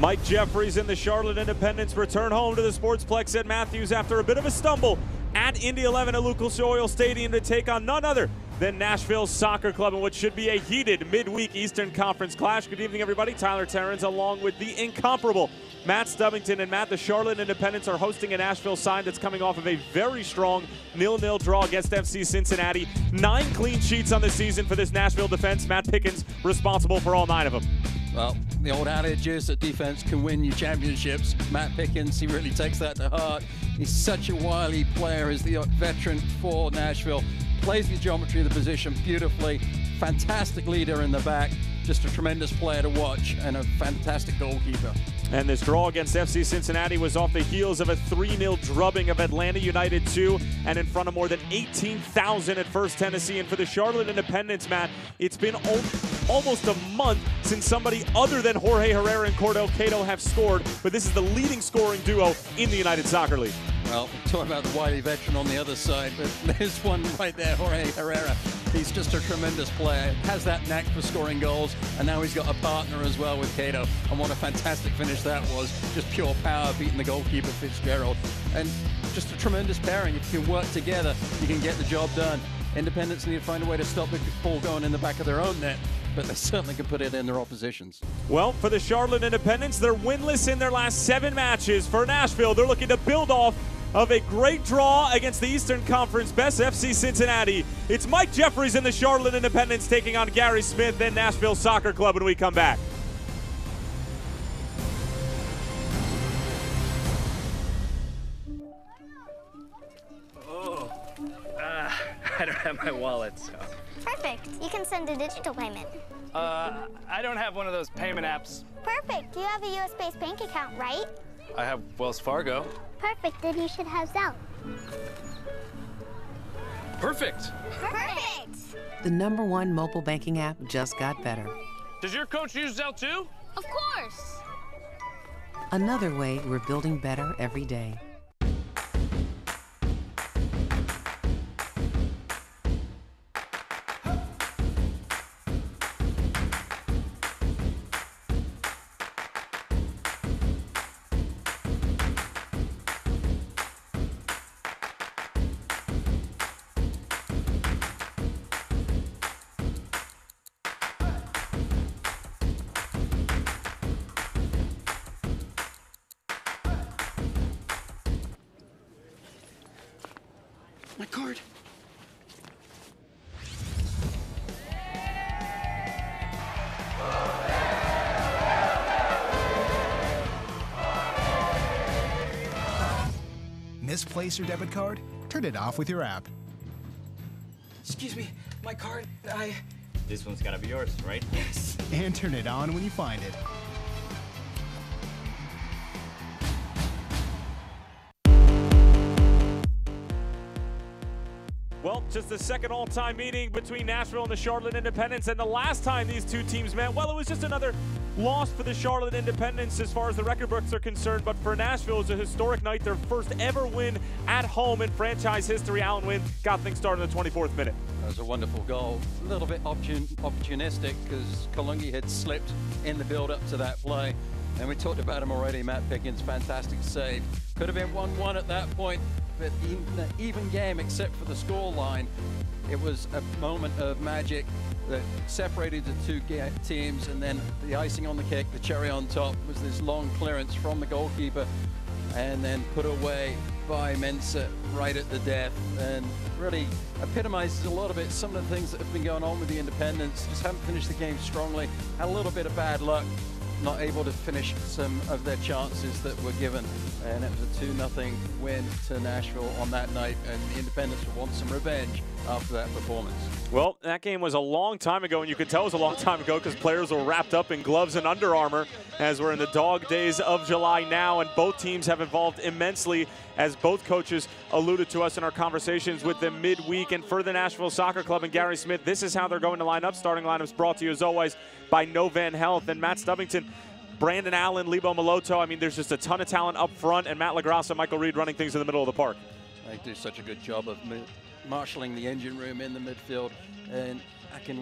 Mike Jeffries and the Charlotte Independents return home to the Sportsplex at Matthews after a bit of a stumble at Indy 11 at Lucas Oil Stadium to take on none other than Nashville Soccer Club in what should be a heated midweek Eastern Conference clash. Good evening, everybody. Tyler Terrence along with the incomparable Matt Stubbington. And Matt, the Charlotte Independents are hosting a Nashville side that's coming off of a very strong 0-0 draw against FC Cincinnati. 9 clean sheets on the season for this Nashville defense. Matt Pickens responsible for all 9 of them. Well, the old adage is that defense can win you championships. Matt Pickens, he really takes that to heart. He's such a wily player. He's the veteran for Nashville. Plays the geometry of the position beautifully. Fantastic leader in the back. Just a tremendous player to watch and a fantastic goalkeeper. And this draw against FC Cincinnati was off the heels of a 3-0 drubbing of Atlanta United 2 and in front of more than 18,000 at First Tennessee. And for the Charlotte Independents, Matt, it's been almost a month since somebody other than Jorge Herrera and Cordell Cato have scored, but this is the leading scoring duo in the United Soccer League. Well, talking about the wily veteran on the other side, but there's one right there, Jorge Herrera. He's just a tremendous player, has that knack for scoring goals, and now he's got a partner as well with Cato. And what a fantastic finish that was. Just pure power beating the goalkeeper, Fitzgerald. And just a tremendous pairing. If you can work together, you can get the job done. Independents need to find a way to stop the ball going in the back of their own net, but they certainly can put it in their opposition's. Well, for the Charlotte Independents, they're winless in their last 7 matches. For Nashville, they're looking to build off of a great draw against the Eastern Conference best FC Cincinnati. It's Mike Jeffries and the Charlotte Independents taking on Gary Smith and Nashville Soccer Club when we come back. I don't have my wallet, so. Perfect. You can send a digital payment. I don't have one of those payment apps. Perfect. You have a US-based bank account, right? I have Wells Fargo. Perfect. Then you should have Zelle. Perfect. Perfect. The #1 mobile banking app just got better. Does your coach use Zelle too? Of course. Another way we're building better every day. My card. Misplace your debit card? Turn it off with your app. Excuse me, my card, This one's gotta be yours, right? Yes. And turn it on when you find it. Well, just the second all-time meeting between Nashville and the Charlotte Independents, and the last time these two teams met, well, it was just another loss for the Charlotte Independents as far as the record books are concerned, but for Nashville, it was a historic night, their first ever win at home in franchise history. Alan Wynn got things started in the 24th minute. That was a wonderful goal. A little bit opportunistic because Kalungi had slipped in the build-up to that play. And we talked about him already, Matt Pickens, fantastic save. Could have been 1-1 at that point, but in an even game except for the score line, it was a moment of magic that separated the two teams, and then the icing on the cake, the cherry on top, was this long clearance from the goalkeeper and then put away by Mensah right at the death, and really epitomizes a lot of it. Some of the things that have been going on with the Independents, just haven't finished the game strongly, had a little bit of bad luck, not able to finish some of their chances that were given, and it was a 2-0 win to Nashville on that night, and the Independents will want some revenge after that performance. Well, that game was a long time ago, and you could tell it was a long time ago because players were wrapped up in gloves and Under Armour as we're in the dog days of July now, and both teams have evolved immensely, as both coaches alluded to us in our conversations with them midweek. And for the Nashville Soccer Club and Gary Smith, this is how they're going to line up. Starting lineups brought to you, as always, by Novan Health. And Matt Stubbington, Brandon Allen, Lebo Maloto, I mean, there's just a ton of talent up front, and Matt LaGrasse, Michael Reed running things in the middle of the park. They do such a good job of marshalling the engine room in the midfield, and Akin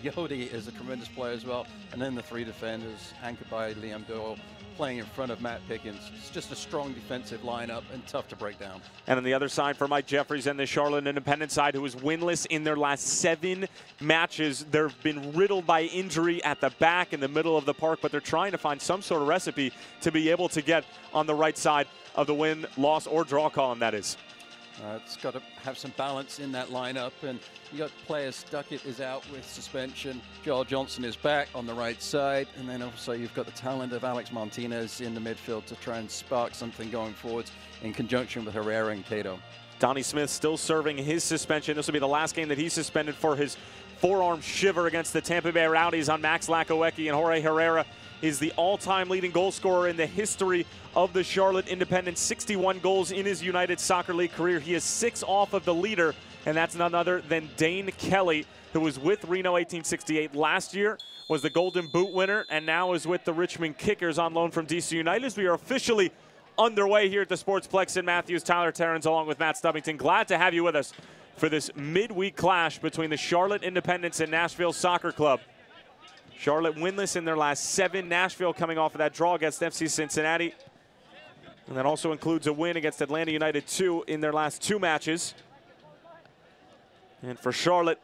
Yodi is a tremendous player as well. And then the three defenders, anchored by Liam Doyle, playing in front of Matt Pickens. It's just a strong defensive lineup and tough to break down. And on the other side for Mike Jeffries and the Charlotte Independent side, who is winless in their last 7 matches. They've been riddled by injury at the back in the middle of the park, but they're trying to find some sort of recipe to be able to get on the right side of the win, loss, or draw column, that is. It's got to have some balance in that lineup, and you got players. Duckett is out with suspension. Joel Johnson is back on the right side, and then also you've got the talent of Alex Martinez in the midfield to try and spark something going forwards in conjunction with Herrera and Cato. Donnie Smith still serving his suspension. This will be the last game that he's suspended for his forearm shiver against the Tampa Bay Rowdies on Max Lakowecki, and Jorge Herrera is the all-time leading goal scorer in the history of the Charlotte Independent. 61 goals in his United Soccer League career. He is 6 off of the leader, and that's none other than Dane Kelly, who was with Reno 1868 last year, was the Golden Boot winner, and now is with the Richmond Kickers on loan from DC United. As we are officially underway here at the Sportsplex in Matthews, Tyler Terrence along with Matt Stubbington. Glad to have you with us for this midweek clash between the Charlotte Independents and Nashville Soccer Club. Charlotte winless in their last 7. Nashville coming off of that draw against FC Cincinnati. And that also includes a win against Atlanta United 2 in their last 2 matches. And for Charlotte,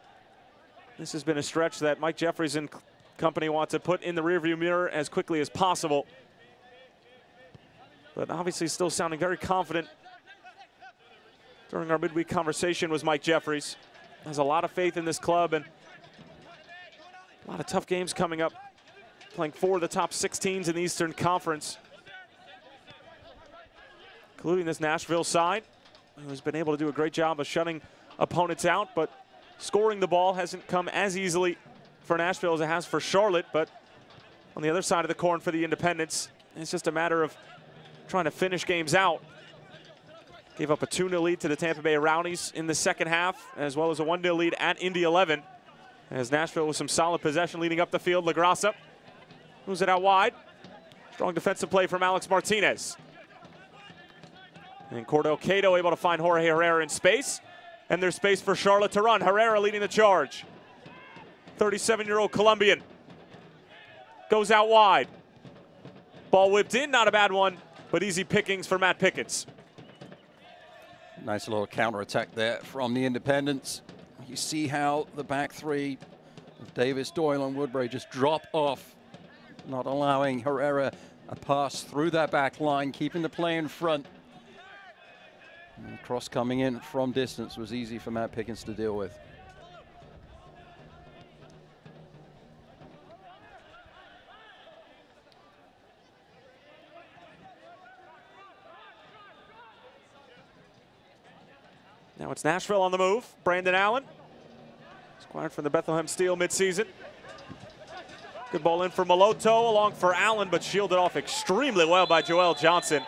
this has been a stretch that Mike Jeffries and company want to put in the rearview mirror as quickly as possible. But obviously still sounding very confident. During our midweek conversation was Mike Jeffries. Has a lot of faith in this club and a lot of tough games coming up. Playing 4 of the top 6 teams in the Eastern Conference, including this Nashville side, who's been able to do a great job of shutting opponents out, but scoring the ball hasn't come as easily for Nashville as it has for Charlotte. But on the other side of the coin for the Independents, it's just a matter of trying to finish games out. Gave up a 2-0 lead to the Tampa Bay Rowdies in the second half, as well as a 1-0 lead at Indy 11. As Nashville with some solid possession leading up the field. LaGrassa moves it out wide. Strong defensive play from Alex Martinez. And Cordell Cato able to find Jorge Herrera in space. And there's space for Charlotte to run. Herrera leading the charge. 37-year-old Colombian. Goes out wide. Ball whipped in, not a bad one, but easy pickings for Matt Pickens. Nice little counter-attack there from the Independents. You see how the back three of Davis, Doyle, and Woodbury just drop off, not allowing Herrera a pass through that back line, keeping the play in front. And the cross coming in from distance was easy for Matt Pickens to deal with. Now it's Nashville on the move. Brandon Allen, acquired from the Bethlehem Steel midseason. Good ball in for Maloto, along for Allen, but shielded off extremely well by Joel Johnson.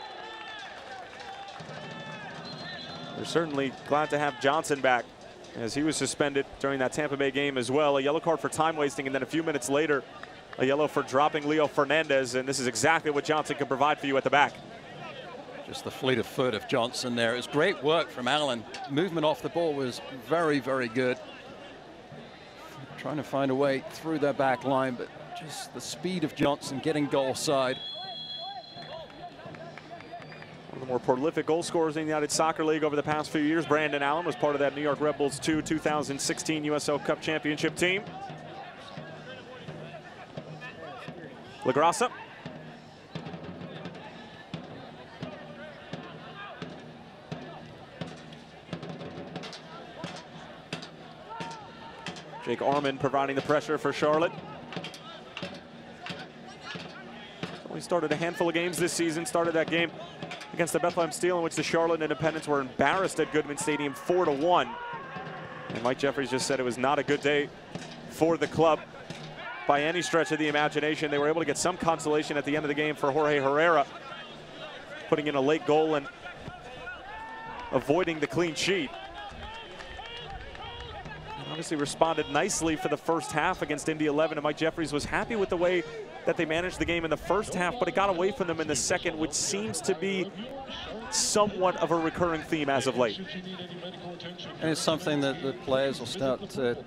They're certainly glad to have Johnson back, as he was suspended during that Tampa Bay game as well. A yellow card for time wasting, and then a few minutes later, a yellow for dropping Leo Fernandez, and this is exactly what Johnson can provide for you at the back. Just the fleet of foot of Johnson there. It was great work from Allen. Movement off the ball was very, very good. Trying to find a way through their back line, but just the speed of Johnson getting goal side. One of the more prolific goal scorers in the United Soccer League over the past few years. Brandon Allen was part of that New York Red Bulls 2016 USL Cup Championship team. LaGrassa. Jake Armand providing the pressure for Charlotte. Only started a handful of games this season. Started that game against the Bethlehem Steel, in which the Charlotte Independents were embarrassed at Goodman Stadium 4-1. And Mike Jeffries just said it was not a good day for the club by any stretch of the imagination. They were able to get some consolation at the end of the game for Jorge Herrera, putting in a late goal and avoiding the clean sheet. obviously responded nicely for the first half against Indy 11, and Mike Jeffries was happy with the way that they managed the game in the first half, but it got away from them in the second, which seems to be somewhat of a recurring theme as of late. And it's something that the players will start to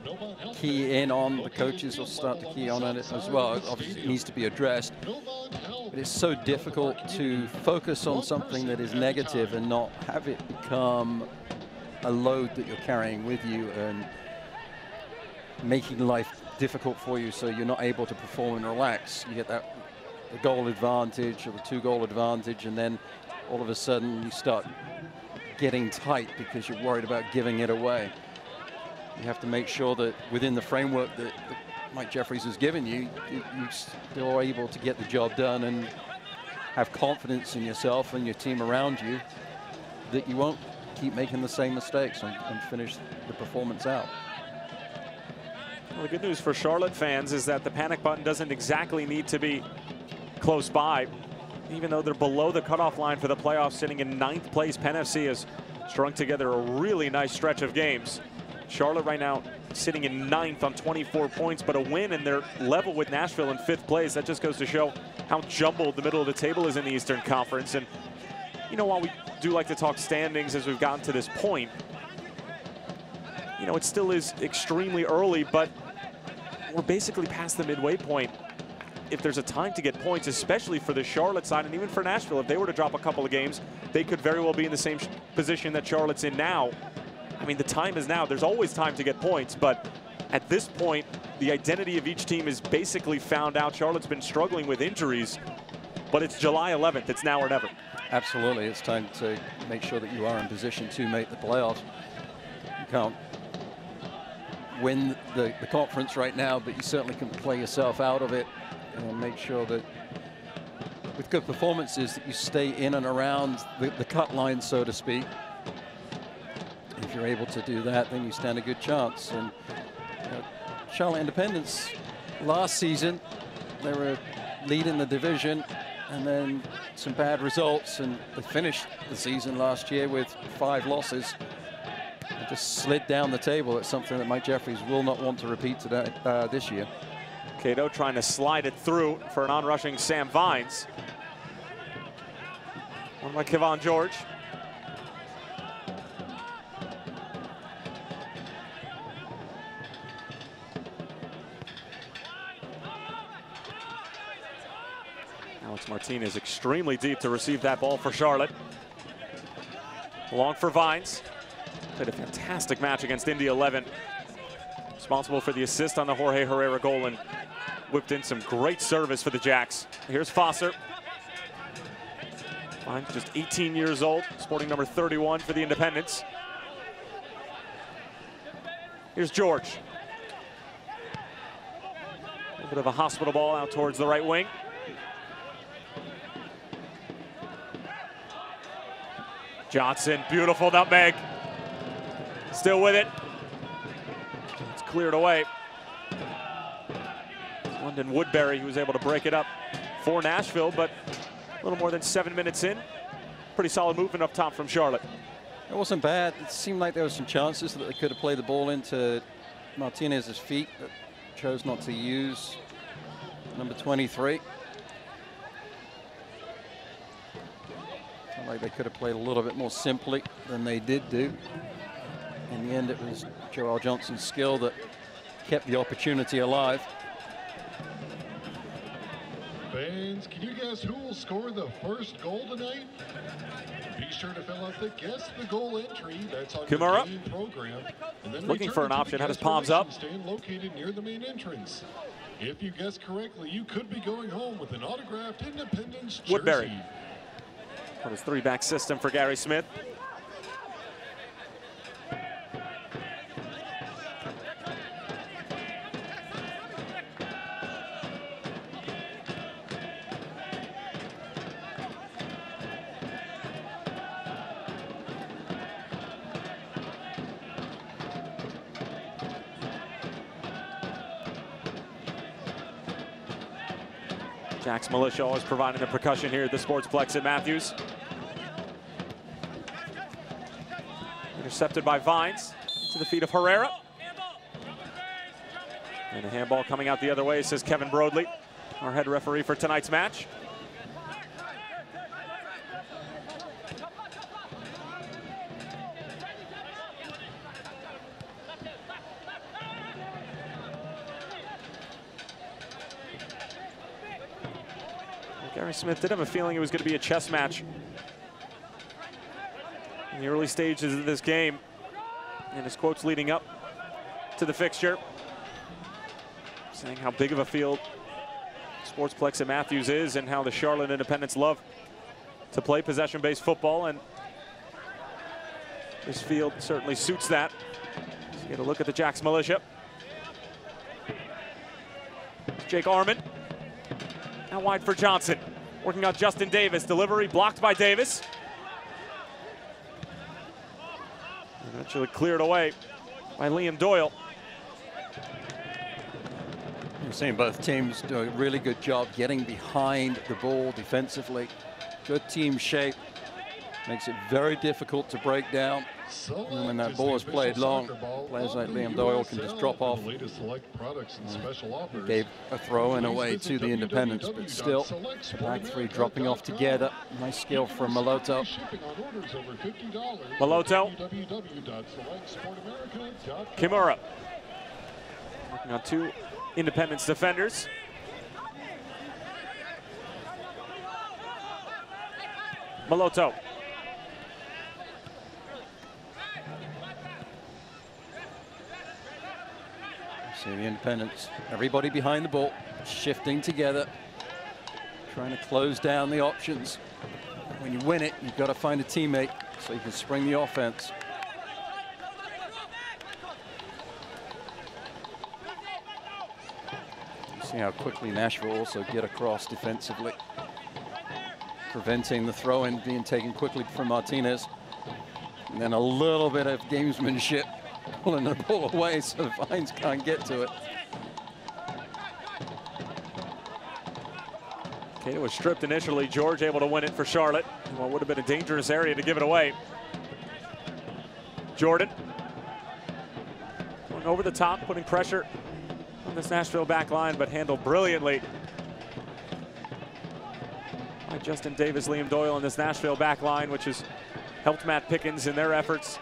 key in on, the coaches will start to key on it as well. Obviously it needs to be addressed, but it's so difficult to focus on something that is negative and not have it become a load that you're carrying with you and making life difficult for you, so you're not able to perform and relax. You get that the goal advantage or the 2-goal advantage, and then all of a sudden you start getting tight because you're worried about giving it away. You have to make sure that within the framework that Mike Jeffries has given you, you still are able to get the job done and have confidence in yourself and your team around you that you won't keep making the same mistakes and finish the performance out. Well, the good news for Charlotte fans is that the panic button doesn't exactly need to be close by. Even though they're below the cutoff line for the playoffs, sitting in 9th place, Penn FC has strung together a really nice stretch of games. Charlotte right now sitting in 9th on 24 points, but a win and they're level with Nashville in 5th place. That just goes to show how jumbled the middle of the table is in the Eastern Conference. And, you know, while we do like to talk standings as we've gotten to this point, you know, it still is extremely early, but we're basically past the midway point. If there's a time to get points, especially for the Charlotte side and even for Nashville, if they were to drop a couple of games, they could very well be in the same position that Charlotte's in now. I mean, the time is now. There's always time to get points, but at this point, the identity of each team is basically found out. Charlotte's been struggling with injuries, but it's July 11th. It's now or never. Absolutely. It's time to make sure that you are in position to make the playoffs. You can't win the conference right now, but you certainly can play yourself out of it and make sure that with good performances that you stay in and around the cut line, so to speak. If you're able to do that, then you stand a good chance. And Charlotte Independence last season, they were leading the division and then some bad results, and they finished the season last year with 5 losses. They just slid down the table. It's something that Mike Jeffries will not want to repeat today, this year. Cato trying to slide it through for an on-rushing Sam Vines. One by Kevon George. Alex Martinez extremely deep to receive that ball for Charlotte. Long for Vines. Played a fantastic match against Indy 11. Responsible for the assist on the Jorge Herrera goal and whipped in some great service for the Jacks. Here's Foster. Vines just 18 years old, sporting number 31 for the Independents. Here's George. A little bit of a hospital ball out towards the right wing. Johnson, beautiful nutmeg. Still with it. It's cleared away. London Woodbury, who was able to break it up for Nashville, but a little more than 7 minutes in. Pretty solid movement up top from Charlotte. It wasn't bad. It seemed like there were some chances that they could have played the ball into Martinez's feet, but chose not to use number 23. Felt like they could have played a little bit more simply than they did do. In the end, it was Joel Johnson's skill that kept the opportunity alive. Fans, can you guess who will score the first goal tonight? Be sure to fill out the Guess the Goal entry that's on Kumara. the game program. And then Looking for an option, had his guest palms up. stand located near the main entrance. If you guess correctly, you could be going home with an autographed Independence jersey. Woodbury. That was 3-back system for Gary Smith. Jack's Militia always providing the percussion here at the Sportsplex at Matthews. Intercepted by Vines to the feet of Herrera. And a handball coming out the other way, says Kevin Broadley, our head referee for tonight's match. Gary Smith did have a feeling it was going to be a chess match in the early stages of this game. And his quotes leading up to the fixture, saying how big of a field Sportsplex at Matthews is and how the Charlotte Independents love to play possession-based football, and this field certainly suits that. Let's get a look at the Jacks Militia. Jake Armand, out wide for Johnson, working on Justin Davis. Delivery blocked by Davis. Eventually cleared away by Liam Doyle. You're seeing both teams do a really good job getting behind the ball defensively. Good team shape. Makes it very difficult to break down. And when that ball is played long, players like Liam Doyle can just drop off. He gave a throw in away to the Independents, but still, the back three dropping off together. Nice skill from Maloto. Maloto. Kimura. Working on two Independence defenders. Maloto. See the Independents, everybody behind the ball, shifting together, trying to close down the options. When you win it, you've got to find a teammate so you can spring the offense. See how quickly Nashville also get across defensively, preventing the throw-in being taken quickly from Martinez. And then a little bit of gamesmanship, pulling the ball away so Vines can't get to it. Cato was stripped initially. George able to win it for Charlotte in what would have been a dangerous area to give it away. Jordan going over the top, putting pressure on this Nashville back line, but handled brilliantly by Justin Davis, Liam Doyle, in this Nashville back line, which has helped Matt Pickens in their efforts.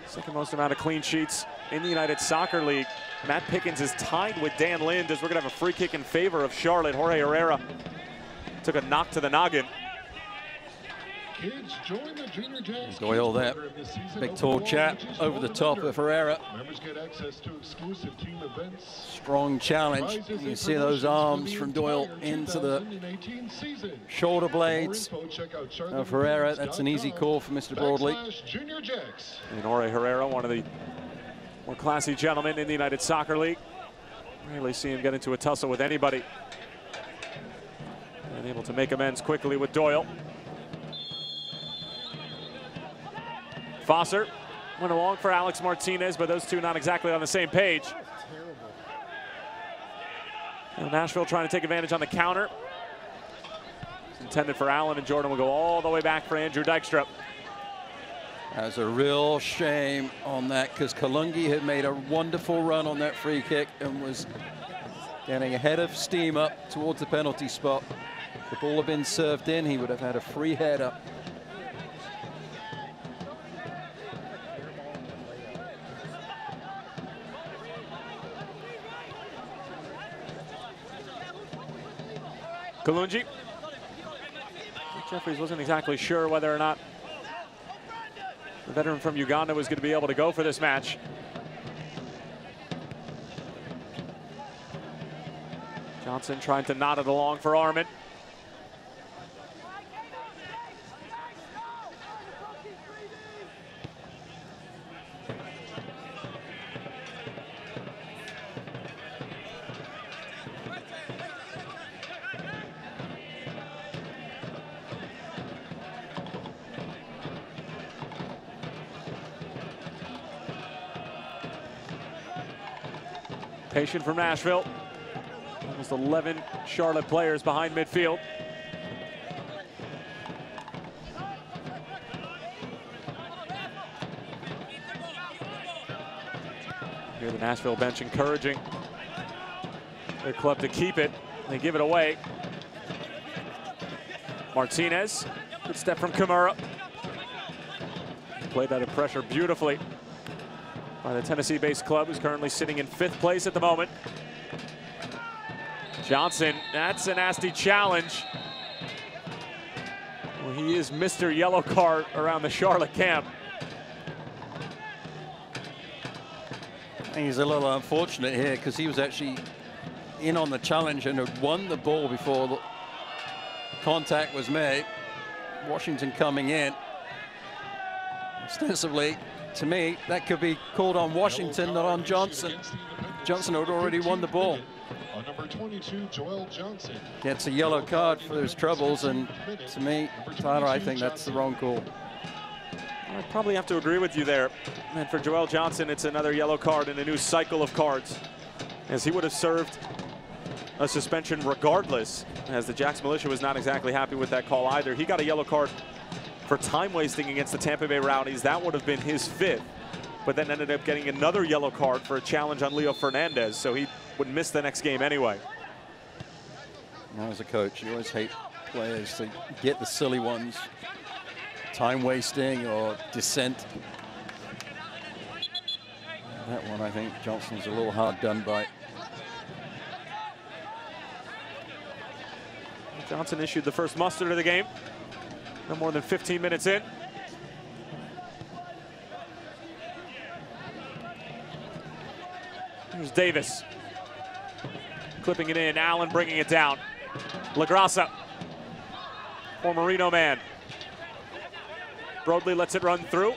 Second most amount of clean sheets in the United Soccer League. Matt Pickens is tied with Dan Lind, as we're going to have a free kick in favor of Charlotte. Jorge Herrera took a knock to the noggin. Kids, join the Junior Jacks Doyle there, big tall chap over the top of Herrera. Members get access to exclusive team events. Strong challenge. You see those arms from Doyle into the shoulder blades of Herrera. That's an easy call for Mr. Broadley. And Jorge Herrera, one of the more classy gentlemen in the United Soccer League. Rarely see him get into a tussle with anybody. And able to make amends quickly with Doyle. Fosser went along for Alex Martinez, but those two not exactly on the same page. And Nashville trying to take advantage on the counter. It's intended for Allen, and Jordan will go all the way back for Andrew Dykstra. That's a real shame on that, because Kalungi had made a wonderful run on that free kick and was getting ahead of steam up towards the penalty spot. If the ball had been served in, he would have had a free header. Kalungi. Jeffries wasn't exactly sure whether or not the veteran from Uganda was going to be able to go for this match. Johnson trying to knot it along for Armand. Patient from Nashville. Almost 11 Charlotte players behind midfield. Here the Nashville bench encouraging their club to keep it. They give it away. Martinez, good step from Kimura. Played out of pressure beautifully by the Tennessee-based club, who's currently sitting in 5th place at the moment. Johnson, that's a nasty challenge. Well, he is Mr. Yellow Card around the Charlotte camp. I think he's a little unfortunate here because he was actually in on the challenge and had won the ball before the contact was made. Washington coming in. Ostensibly, to me, that could be called on Washington, not on Johnson. Johnson had already won the ball. On number 22, Joel Johnson. Gets a yellow card for his troubles, and to me, Tyler, I think that's the wrong call. I'd probably have to agree with you there. And for Joel Johnson, it's another yellow card in a new cycle of cards, as he would have served a suspension regardless, as the Jacks militia was not exactly happy with that call either. He got a yellow card for time wasting against the Tampa Bay Rowdies. That would have been his 5th, but then ended up getting another yellow card for a challenge on Leo Fernandez, so he would miss the next game anyway. As a coach, you always hate players to get the silly ones, time wasting or dissent. That one, I think Johnson's a little hard done by. Johnson issued the first mustard of the game. No more than 15 minutes in. Here's Davis. Clipping it in, Allen bringing it down. LaGrassa, former Reno man. Broadley lets it run through.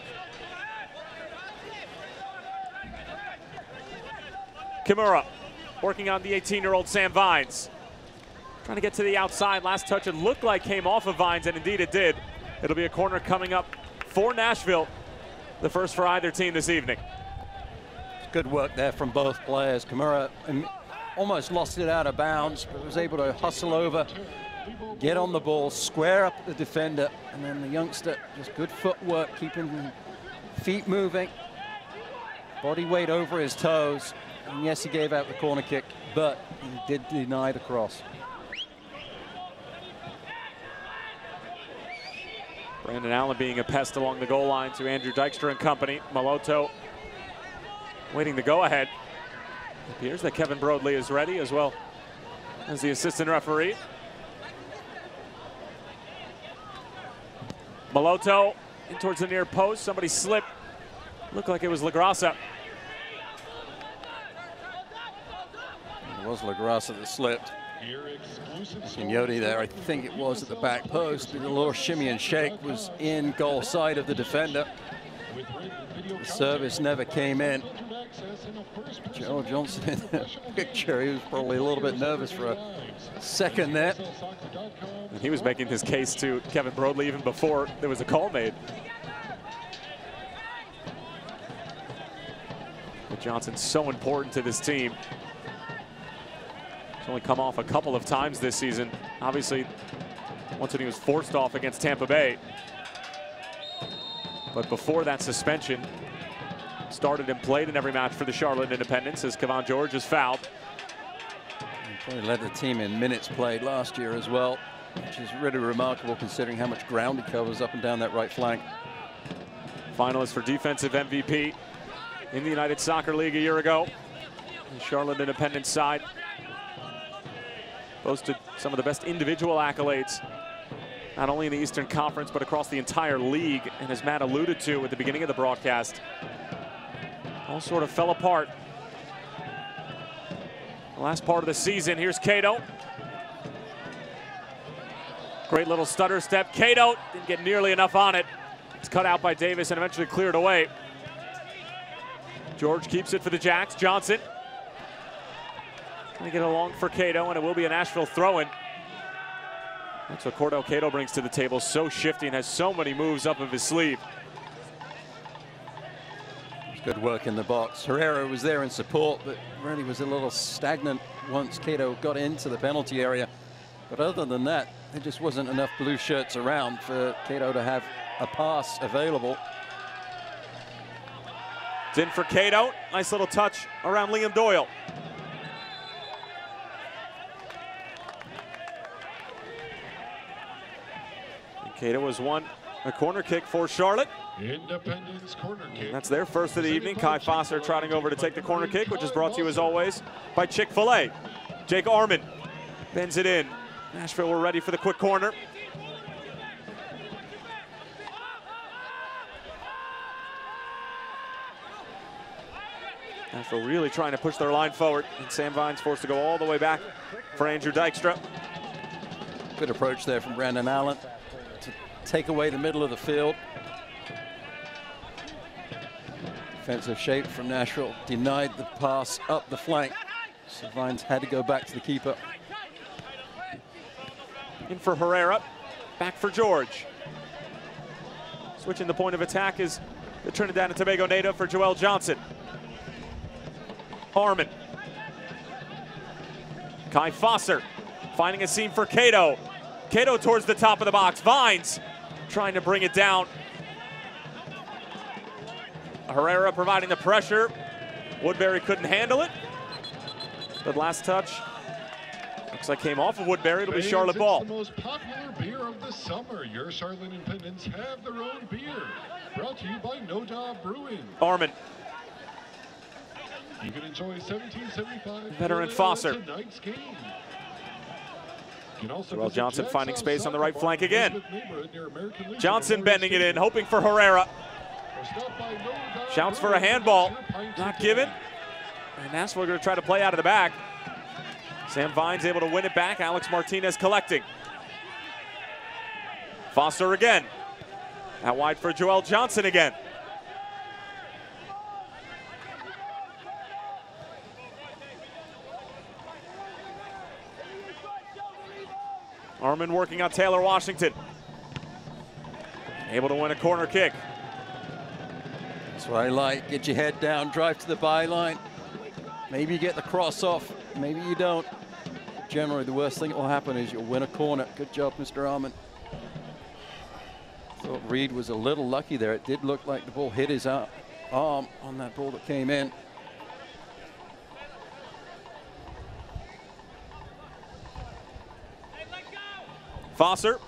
Kimura working on the 18-year-old Sam Vines. Trying to get to the outside. Last touch, it looked like came off of Vines, and indeed it did. It'll be a corner coming up for Nashville. The first for either team this evening. Good work there from both players. Kimura almost lost it out of bounds, but was able to hustle over, get on the ball, square up the defender, and then the youngster, just good footwork, keeping feet moving, body weight over his toes. And yes, he gave out the corner kick, but he did deny the cross. Brandon Allen being a pest along the goal line to Andrew Dykstra and company. Maloto waiting the go-ahead. It appears that Kevin Broadley is ready, as well as the assistant referee. Maloto in towards the near post. Somebody slipped. Looked like it was LaGrassa. It was LaGrassa that slipped. And Yodi there, I think it was at the back post. The little shimmy and shake was in goal side of the defender. The service never came in. Joe Johnson in the picture, he was probably a little bit nervous for a second there. And he was making his case to Kevin Broadley even before there was a call made. But Johnson's so important to this team. He's only come off a couple of times this season. Obviously, once when he was forced off against Tampa Bay. But before that suspension, started and played in every match for the Charlotte Independents as Kevon George is fouled. He probably led the team in minutes played last year as well, which is really remarkable considering how much ground he covers up and down that right flank. Finalist for defensive MVP in the United Soccer League a year ago. The Charlotte Independents side boasted some of the best individual accolades, not only in the Eastern Conference, but across the entire league. And as Matt alluded to at the beginning of the broadcast, all sort of fell apart. The last part of the season, here's Cato. Great little stutter step. Cato didn't get nearly enough on it. It's cut out by Davis and eventually cleared away. George keeps it for the Jacks. Johnson trying to get along for Cato, and it will be a Nashville throw-in. That's what Cordell Cato brings to the table. So shifty and has so many moves up of his sleeve. Good work in the box. Herrera was there in support, but really was a little stagnant once Cato got into the penalty area. But other than that, there just wasn't enough blue shirts around for Cato to have a pass available. It's in for Cato. Nice little touch around Liam Doyle. And Cato has won a corner kick for Charlotte. Independence corner kick. And that's their first of the evening. Kai Foster trotting over to take the corner kick, which is brought to you as always by Chick-fil-A. Jake Arman bends it in. Nashville were ready for the quick corner. Nashville really trying to push their line forward, and Sam Vines forced to go all the way back for Andrew Dykstra. Good approach there from Brandon Allen to take away the middle of the field. Defensive shape from Nashville denied the pass up the flank, so Vines had to go back to the keeper. In for Herrera, back for George. Switching the point of attack is the Trinidad and Tobago native for Joel Johnson. Arman. Kai Foster finding a seam for Cato. Cato towards the top of the box. Vines trying to bring it down. Herrera providing the pressure. Woodbury couldn't handle it. But last touch looks like came off of Woodbury. It'll be Charlotte ball. It's the most popular beer of the summer. Your Charlotte Independents have their own beer. Brought to you by No Job Brewing. Arman. You can enjoy 1775 Veteran Foster. tonight's game. You can also Joel visit Johnson Jack's finding House space on the right Soccer flank Bar again. near American Legion Johnson Memorial bending it in, Stadium. hoping for Herrera. Or stop by No Job Shouts for a Brewing. handball. Get your pints Not today. given. And Nashville going to try to play out of the back. Sam Vines able to win it back. Alex Martinez collecting. Foster again. Out wide for Joel Johnson again. Arman working on Taylor Washington. Able to win a corner kick. That's what I like. Get your head down, drive to the byline. Maybe you get the cross off, maybe you don't. Generally, the worst thing that will happen is you'll win a corner. Good job, Mr. Arman. Thought Reed was a little lucky there. It did look like the ball hit his arm on that ball that came in. Foster,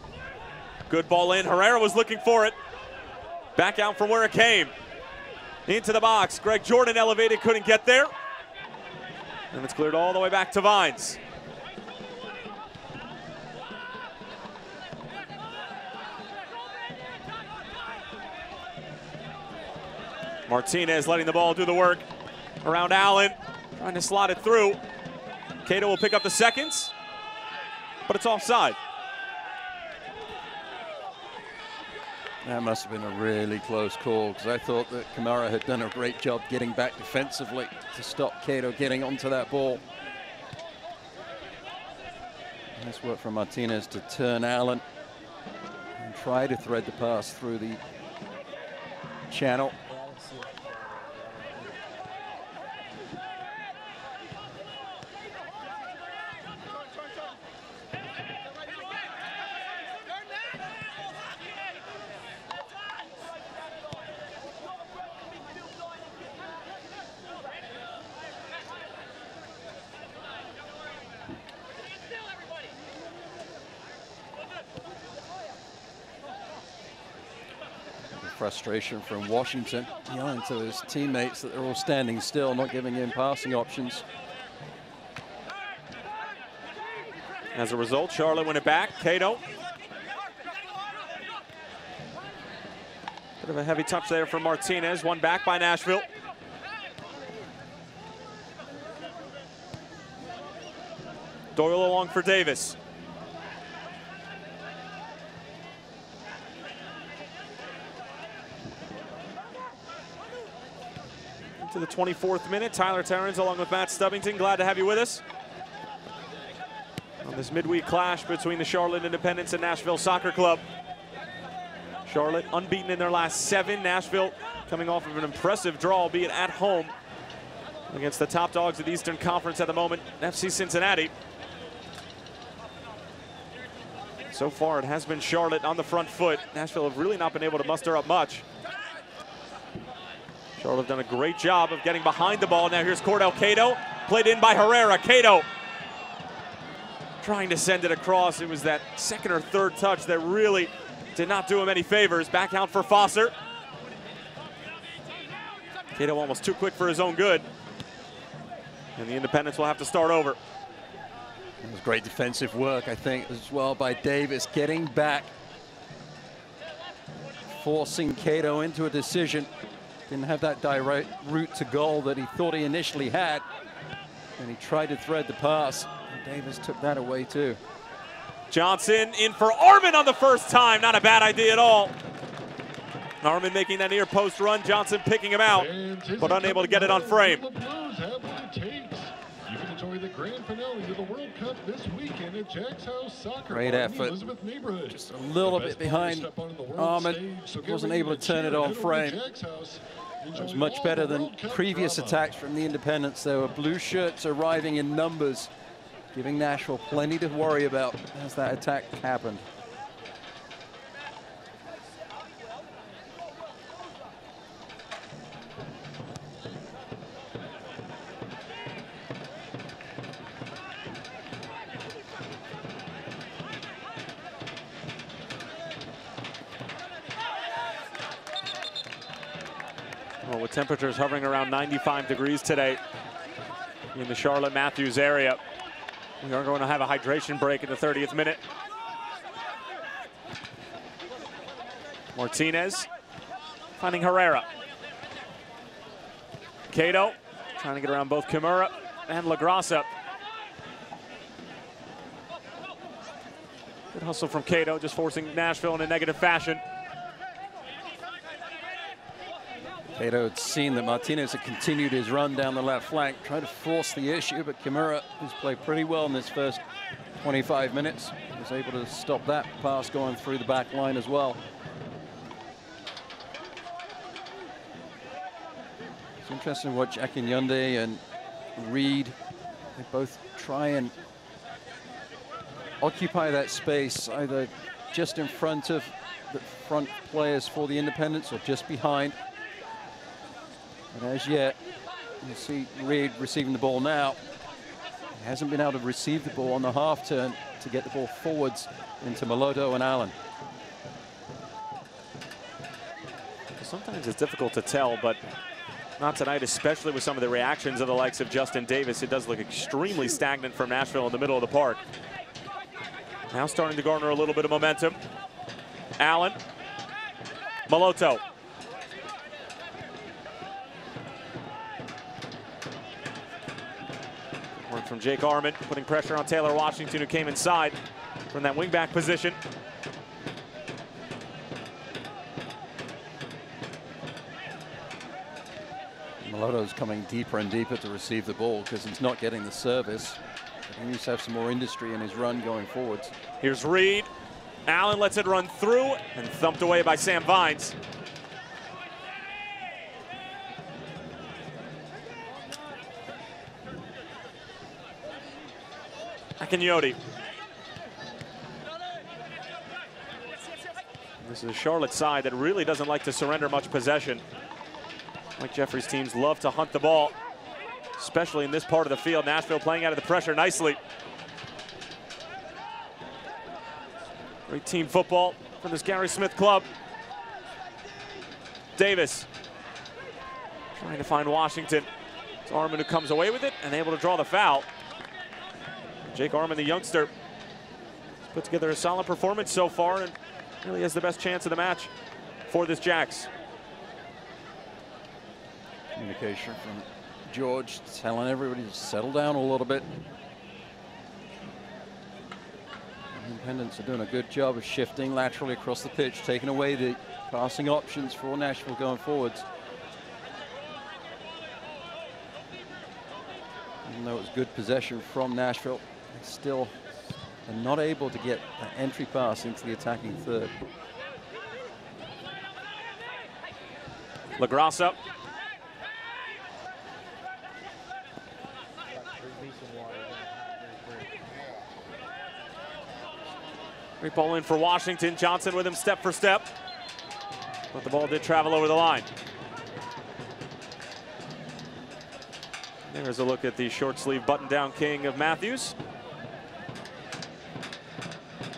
good ball in. Herrera was looking for it. Back out from where it came. Into the box. Greg Jordan elevated, couldn't get there. And it's cleared all the way back to Vines. Martinez letting the ball do the work around Allen, trying to slot it through. Cato will pick up the seconds, but it's offside. That must have been a really close call, because I thought that Kamara had done a great job getting back defensively to stop Cato getting onto that ball. Nice work from Martinez to turn Allen and try to thread the pass through the channel. Frustration from Washington, yelling to his teammates that they're all standing still, not giving him passing options. As a result, Charlotte win it back. Cato. Bit of a heavy touch there from Martinez. One back by Nashville. Doyle along for Davis. To the 24th minute, Tyler Terrence along with Matt Stubbington. Glad to have you with us on this midweek clash between the Charlotte Independents and Nashville Soccer Club. Charlotte unbeaten in their last 7. Nashville coming off of an impressive draw, albeit at home, against the top dogs of the Eastern Conference at the moment, FC Cincinnati. So far, it has been Charlotte on the front foot. Nashville have really not been able to muster up much. Charlotte have done a great job of getting behind the ball. Now here's Cordell Cato, played in by Herrera. Cato trying to send it across. It was that second or third touch that really did not do him any favors. Back out for Foster. Cato almost too quick for his own good. And the Independents will have to start over. It was great defensive work, I think, as well by Davis, getting back, forcing Cato into a decision. Didn't have that direct route to goal that he thought he initially had. And he tried to thread the pass. And Davis took that away too. Johnson in for Arman on the first time. Not a bad idea at all. Arman making that near post run. Johnson picking him out, but unable to get it on frame. The Blues have what it takes. You can enjoy the grand finale of the World Cup this weekend at Jack's House Soccer Great Bar in effort. Elizabeth neighborhood. Just a little bit behind Arman. Wasn't able to turn it on frame. It was much better than previous attacks from the Independents. There were blue shirts arriving in numbers, giving Nashville plenty to worry about as that attack happened. Well, with temperatures hovering around 95 degrees today in the Charlotte-Matthews area, we are going to have a hydration break in the 30th minute. Martinez finding Herrera. Cato trying to get around both Kimura and LaGrassa. Good hustle from Cato, just forcing Nashville in a negative fashion. Cato had seen that Martinez had continued his run down the left flank, tried to force the issue, but Kimura, who's played pretty well in this first 25 minutes, was able to stop that pass going through the back line as well. It's interesting to watch Akinyunde and Reed. They both try and occupy that space, either just in front of the front players for the Independents or just behind. But as yet, you see Reed receiving the ball now. He hasn't been able to receive the ball on the half turn to get the ball forwards into Maloto and Allen. Sometimes it's difficult to tell, but not tonight, especially with some of the reactions of the likes of Justin Davis. It does look extremely stagnant for Nashville in the middle of the park. Now starting to garner a little bit of momentum. Allen, Maloto. Work from Jake Arman, putting pressure on Taylor Washington, who came inside from that wingback position. Maloto's coming deeper and deeper to receive the ball because he's not getting the service. He needs to have some more industry in his run going forwards. Here's Reed. Allen lets it run through and thumped away by Sam Vines. Akinyode. This is a Charlotte side that really doesn't like to surrender much possession. Mike Jeffrey's teams love to hunt the ball, especially in this part of the field. Nashville playing out of the pressure nicely. Great team football from this Gary Smith club. Davis trying to find Washington. It's Arman who comes away with it and able to draw the foul. Jake Arman, the youngster, has put together a solid performance so far and really has the best chance of the match for this Jacks. Communication from George telling everybody to settle down a little bit. The Independents are doing a good job of shifting laterally across the pitch, taking away the passing options for Nashville going forwards. Even though it was good possession from Nashville, they still are not able to get an entry pass into the attacking third. LaGrassa. Great ball in for Washington. Johnson with him step for step. But the ball did travel over the line. There's a look at the short sleeve button-down king of Matthews.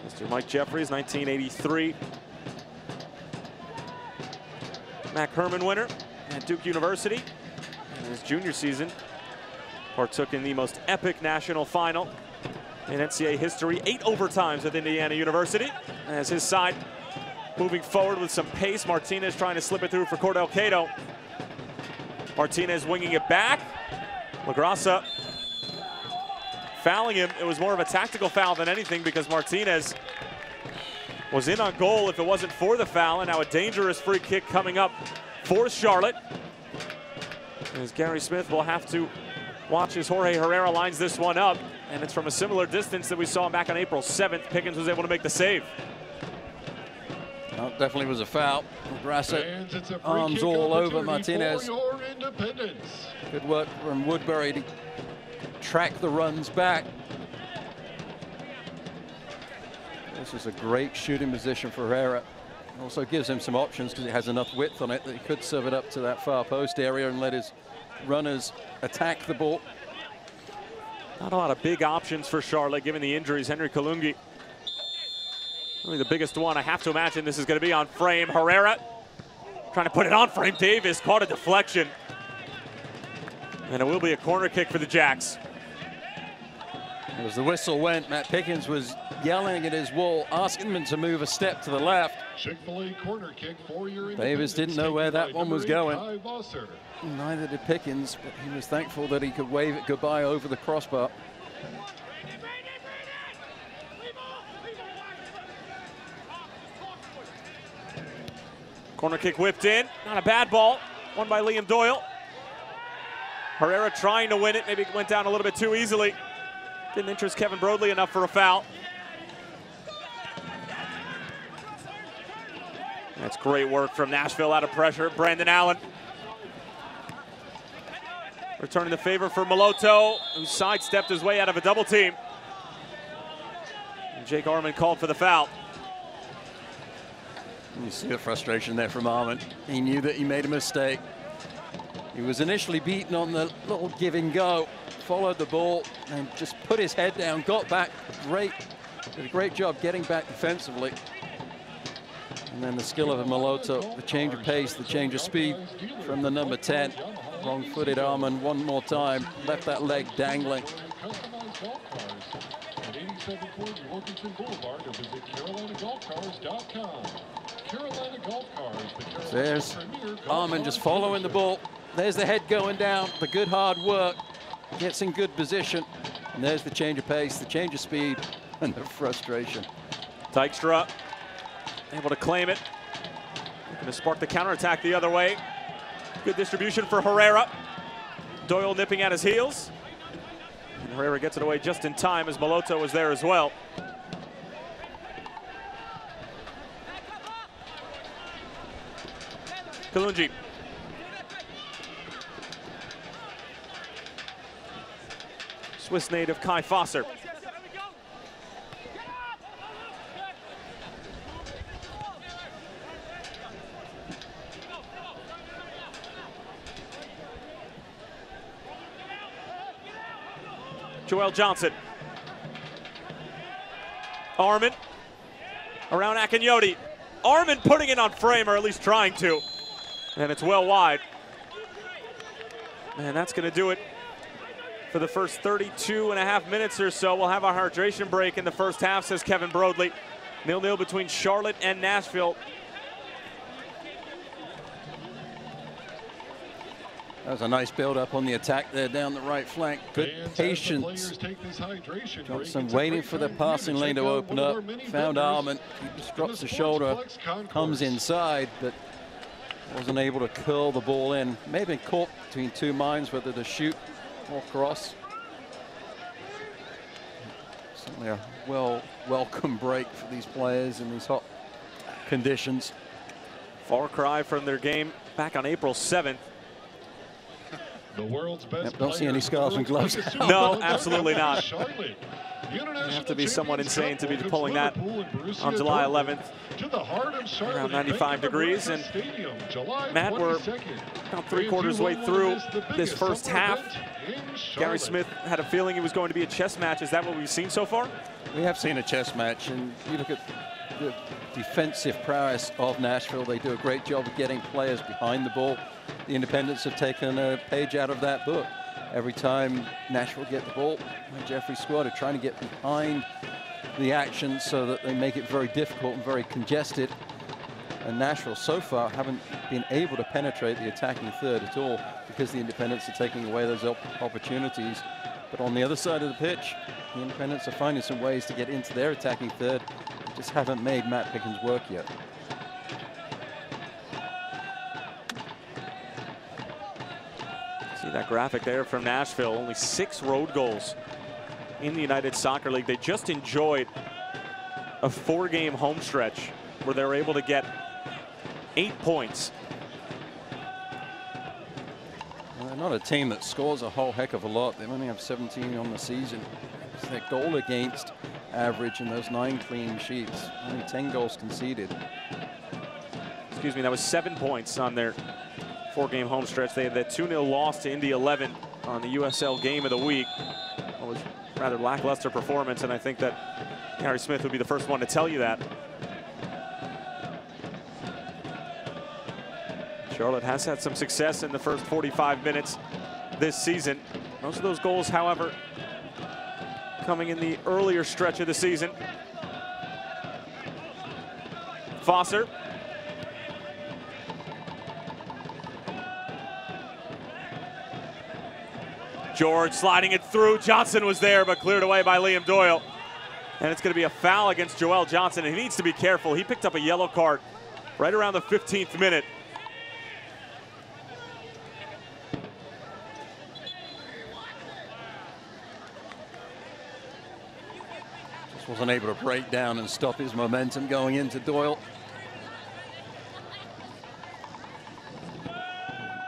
Mr. Mike Jeffries, 1983. Mac Herman winner at Duke University. In his junior season, partook in the most epic national final in NCAA history, 8 overtimes with Indiana University. As his side moving forward with some pace, Martinez trying to slip it through for Cordell Cato. Martinez winging it back. LaGrassa fouling him. It was more of a tactical foul than anything because Martinez was in on goal if it wasn't for the foul. And now a dangerous free kick coming up for Charlotte. As Gary Smith will have to watch as Jorge Herrera lines this one up. And it's from a similar distance that we saw back on April 7th. Pickens was able to make the save. Well, definitely was a foul. LaGrassa, arms all over Martinez. Good work from Woodbury to track the runs back. This is a great shooting position for Herrera. Also gives him some options because it has enough width on it that he could serve it up to that far post area and let his runners attack the ball. Not a lot of big options for Charlotte given the injuries. Henry Kalungi, really the biggest one. I have to imagine this is going to be on frame. Herrera trying to put it on frame. Davis caught a deflection. And it will be a corner kick for the Jacks. As the whistle went, Matt Pickens was yelling at his wall, asking him to move a step to the left. Chick-fil-A corner kick for your Davis didn't know where that one was going. Neither did Pickens, but he was thankful that he could wave it goodbye over the crossbar. Corner kick whipped in. Not a bad ball. Won by Liam Doyle. Herrera trying to win it. Maybe it went down a little bit too easily. Didn't interest Kevin Broadley enough for a foul. That's great work from Nashville out of pressure. Brandon Allen. Returning the favor for Maloto, who sidestepped his way out of a double team. And Jake Arman called for the foul. You see the frustration there from Arman. He knew that he made a mistake. He was initially beaten on the little give and go, followed the ball and just put his head down, got back. Did a great job getting back defensively. And then the skill of Maloto, the change of pace, the change of speed from the number 10. Wrong-footed Arman one more time, left that leg dangling. There's Arman just following the ball. There's the head going down, the good hard work. Gets in good position. And there's the change of pace, the change of speed, and the frustration. Dykstra able to claim it. Going to spark the counterattack the other way. Good distribution for Herrera. Doyle nipping at his heels. And Herrera gets it away just in time as Maloto was there as well. Kalungi. Swiss native Kai Fosser. Joel Johnson. Arman around Akinyoti. Arman putting it on frame, or at least trying to. And it's well wide. And that's going to do it for the first 32.5 minutes or so. We'll have our hydration break in the first half, says Kevin Broadley. 0-0 between Charlotte and Nashville. That was a nice build-up on the attack there down the right flank. Good patience. Johnson waiting for the passing lane to open up. Found Arman. He just drops the shoulder, comes inside, but wasn't able to curl the ball in. May have been caught between two minds whether to shoot or cross. Certainly a welcome break for these players in these hot conditions. Far cry from their game back on April 7th. The world's best don't see any scarves and gloves. No, absolutely not. Charlotte. You have to be somewhat insane to be pulling that on July 11th. Around 95 degrees. And Matt, we're about 3/4 way through this first half. Gary Smith had a feeling it was going to be a chess match. Is that what we've seen so far? We have seen a chess match, and you look at the defensive prowess of Nashville. They do a great job of getting players behind the ball. The Independents have taken a page out of that book. Every time Nashville get the ball, Jeffrey's squad are trying to get behind the action so that they make it very difficult and very congested. And Nashville so far haven't been able to penetrate the attacking third at all because the Independents are taking away those opportunities. But on the other side of the pitch, the Independents are finding some ways to get into their attacking third. They just haven't made Matt Pickens work yet. See that graphic there from Nashville. Only 6 road goals in the United Soccer League. They just enjoyed a 4-game home stretch where they were able to get 8 points. Well, they're not a team that scores a whole heck of a lot. They only have 17 on the season. It's their goal against average in those 9 clean sheets. Only 10 goals conceded. Excuse me, that was 7 points on their 4-game home stretch. They had that 2-0 loss to Indy 11 on the USL Game of the Week. It was a rather lackluster performance, and I think that Gary Smith would be the first one to tell you that. Charlotte has had some success in the first 45 minutes this season. Most of those goals, however, coming in the earlier stretch of the season. Foster. George sliding it through. Johnson was there, but cleared away by Liam Doyle. And it's going to be a foul against Joel Johnson, and he needs to be careful. He picked up a yellow card right around the 15th minute. Just wasn't able to break down and stop his momentum going into Doyle.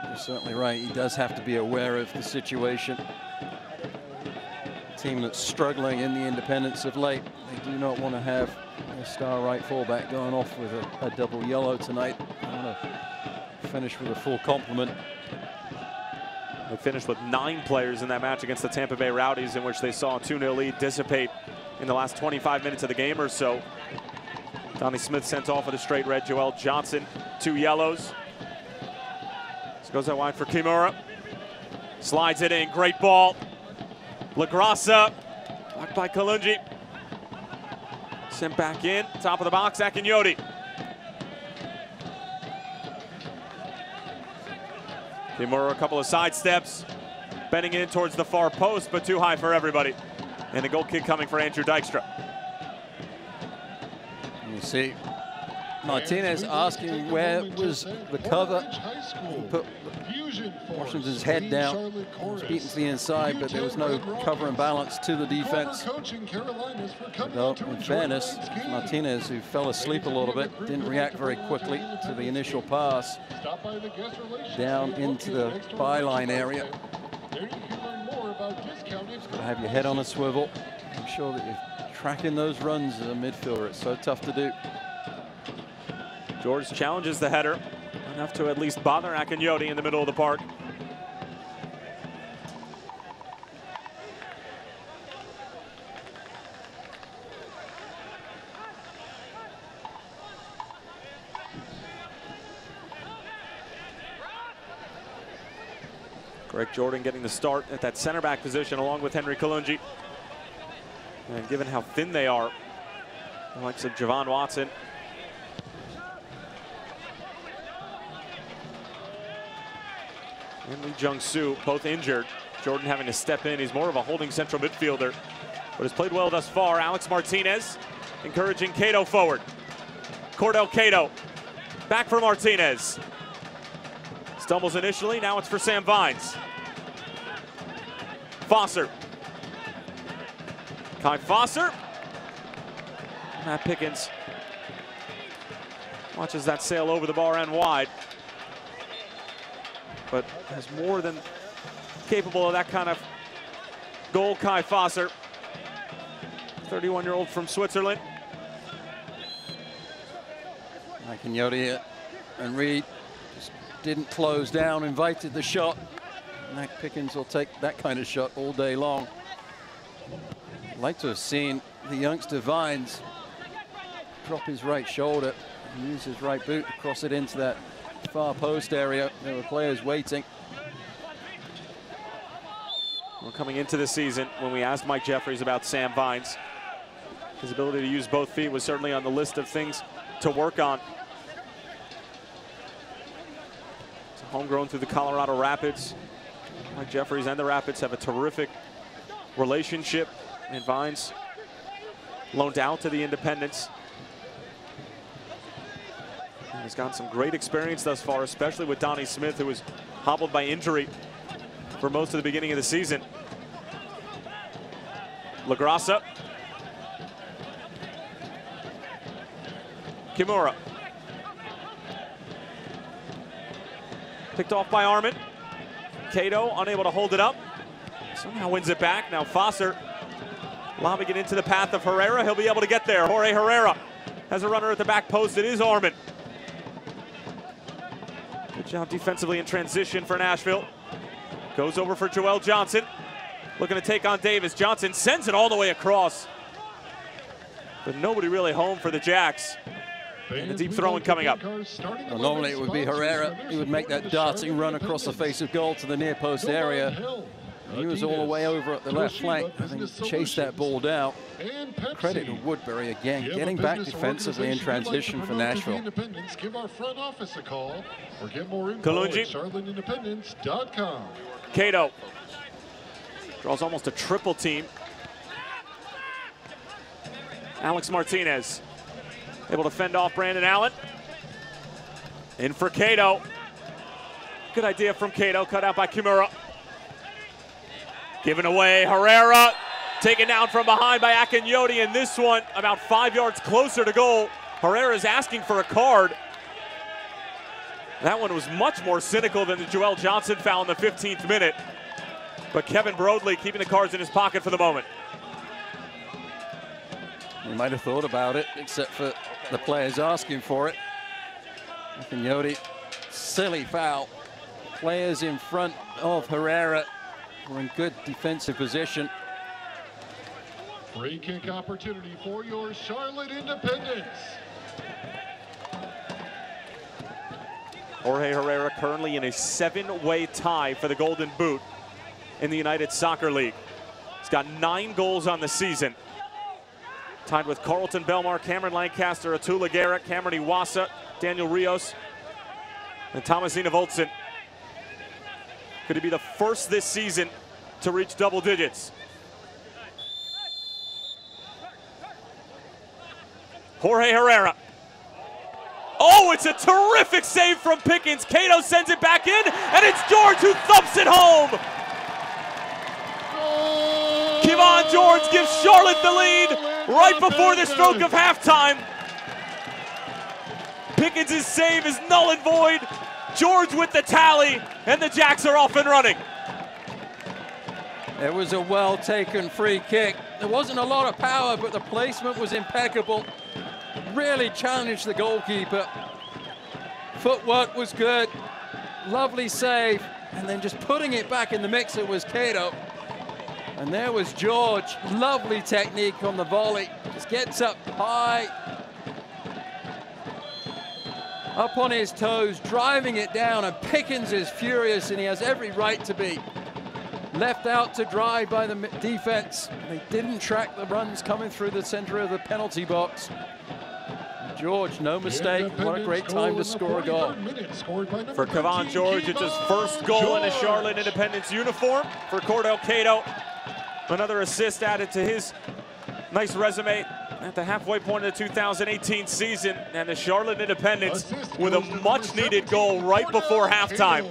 You're certainly right. He does have to be aware of the situation. A team that's struggling in the Independents of late. They do not want to have a star right fullback going off with a double yellow tonight. They want to finish with a full complement. They finished with 9 players in that match against the Tampa Bay Rowdies, in which they saw a 2-0 lead dissipate in the last 25 minutes of the game or so. Donnie Smith sent off with a straight red. Joel Johnson, 2 yellows. This goes out wide for Kimura. Slides it in. Great ball. LaGrassa. Blocked by Kalungi. Sent back in. Top of the box. Akinyoti. Kimura, a couple of side steps. Bending in towards the far post, but too high for everybody. And a goal kick coming for Andrew Dykstra. You see Martinez asking where was the cover. He put Washington's head down. Was beaten to the inside, but there was no cover and balance to the defense. Though, in fairness, Martinez, who fell asleep a little bit, didn't react very quickly to the initial pass down into the byline area. Just got to have your head on a swivel. I'm sure that you're tracking those runs as a midfielder. It's so tough to do. George challenges the header, enough to at least bother Akinyoti in the middle of the park. Greg Jordan getting the start at that center back position along with Henry Kalungi. And given how thin they are, the likes of Javon Watson, and Lee Jung-soo, both injured. Jordan having to step in. He's more of a holding central midfielder, but has played well thus far. Alex Martinez encouraging Cato forward. Cordell Cato back for Martinez. Stumbles initially, now it's for Sam Vines. Foster. Kai Foster. Matt Pickens watches that sail over the bar and wide, but has more than capable of that kind of goal. Kai Foster 31-year-old from Switzerland. Yodi and Reed just didn't close down, invited the shot. Mac Pickens will take that kind of shot all day long. I'd like to have seen the youngster Vines drop his right shoulder and use his right boot to cross it into that far post area. There were players waiting. Well, coming into the season, when we asked Mike Jeffries about Sam Vines, his ability to use both feet was certainly on the list of things to work on. It's homegrown through the Colorado Rapids. Mike Jeffries and the Rapids have a terrific relationship, and Vines loaned out to the Independents. And he's gotten some great experience thus far, especially with Donnie Smith, who was hobbled by injury for most of the beginning of the season. LaGrassa. Kimura. Picked off by Armin. Cato unable to hold it up. Somehow wins it back. Now Foster lobbing it into the path of Herrera. He'll be able to get there. Jorge Herrera has a runner at the back post. It is Armin. Good job defensively in transition for Nashville. Goes over for Joel Johnson. Looking to take on Davis. Johnson sends it all the way across. But nobody really home for the Jacks. And the deep throwing coming up. Well, normally it would be Herrera. He would make that darting run across the face of goal to the near post area. He was all the way over at the left flank. I think he chased that ball down. Credit to Woodbury again, getting back defensively in transition for Nashville. Give our front office a call or get more info Kalungi. at charlotteindependence.com. Cato draws almost a triple team. Alex Martinez able to fend off Brandon Allen. In for Cato. Good idea from Cato, cut out by Kimura. Given away, Herrera taken down from behind by Akinyodi, and this one about 5 yards closer to goal. Herrera is asking for a card. That one was much more cynical than the Joel Johnson foul in the 15th minute. But Kevin Broadley keeping the cards in his pocket for the moment. He might have thought about it, except for the players asking for it. Akinyodi, silly foul. Players in front of Herrera were in good defensive position. Free kick opportunity for your Charlotte Independents. Jorge Herrera currently in a 7-way tie for the Golden Boot in the United Soccer League. He's got 9 goals on the season. Tied with Carlton Belmar, Cameron Lancaster, Atula Garrett, Cameron Iwasa, Daniel Rios, and Thomasina Voltson. Could he be the first this season to reach double digits? Jorge Herrera. Oh, it's a terrific save from Pickens. Cato sends it back in, and it's George who thumps it home. Kevon George gives Charlotte the lead right before the stroke of halftime. Pickens' save is null and void. George with the tally, and the Jacks are off and running. It was a well-taken free kick. There wasn't a lot of power, but the placement was impeccable. Really challenged the goalkeeper. Footwork was good. Lovely save. And then just putting it back in the mixer was Cato. And there was George. Lovely technique on the volley. Just gets up high. Up on his toes, driving it down. And Pickens is furious, and he has every right to be. Left out to dry by the defense. They didn't track the runs coming through the center of the penalty box. George, no mistake. What a great time to score a goal. For Kevon George, it's his first goal in a Charlotte Independence uniform. For Cordell Cato, another assist added to his nice resume at the halfway point of the 2018 season. And the Charlotte Independence with a much-needed goal right before halftime.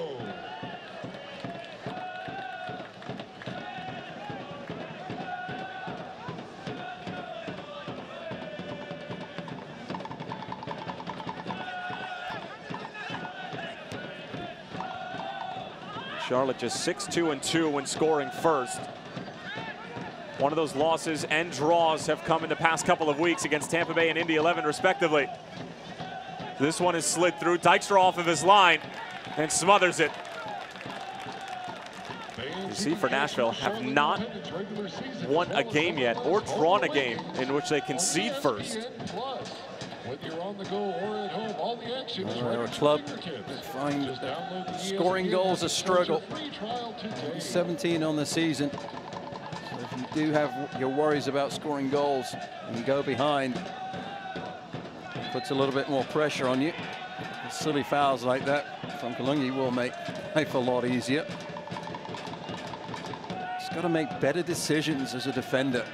Charlotte just 6-2-2 when scoring first. One of those losses and draws have come in the past couple of weeks against Tampa Bay and Indy 11, respectively. This one is slid through. Dykstra off of his line and smothers it. You see, for Nashville, have not won a game yet or drawn a game in which they concede first. They're a club that find scoring goals a struggle. 17 on the season. So if you do have your worries about scoring goals and you go behind, it puts a little bit more pressure on you. Silly fouls like that from Kalungi will make life a lot easier. He's got to make better decisions as a defender.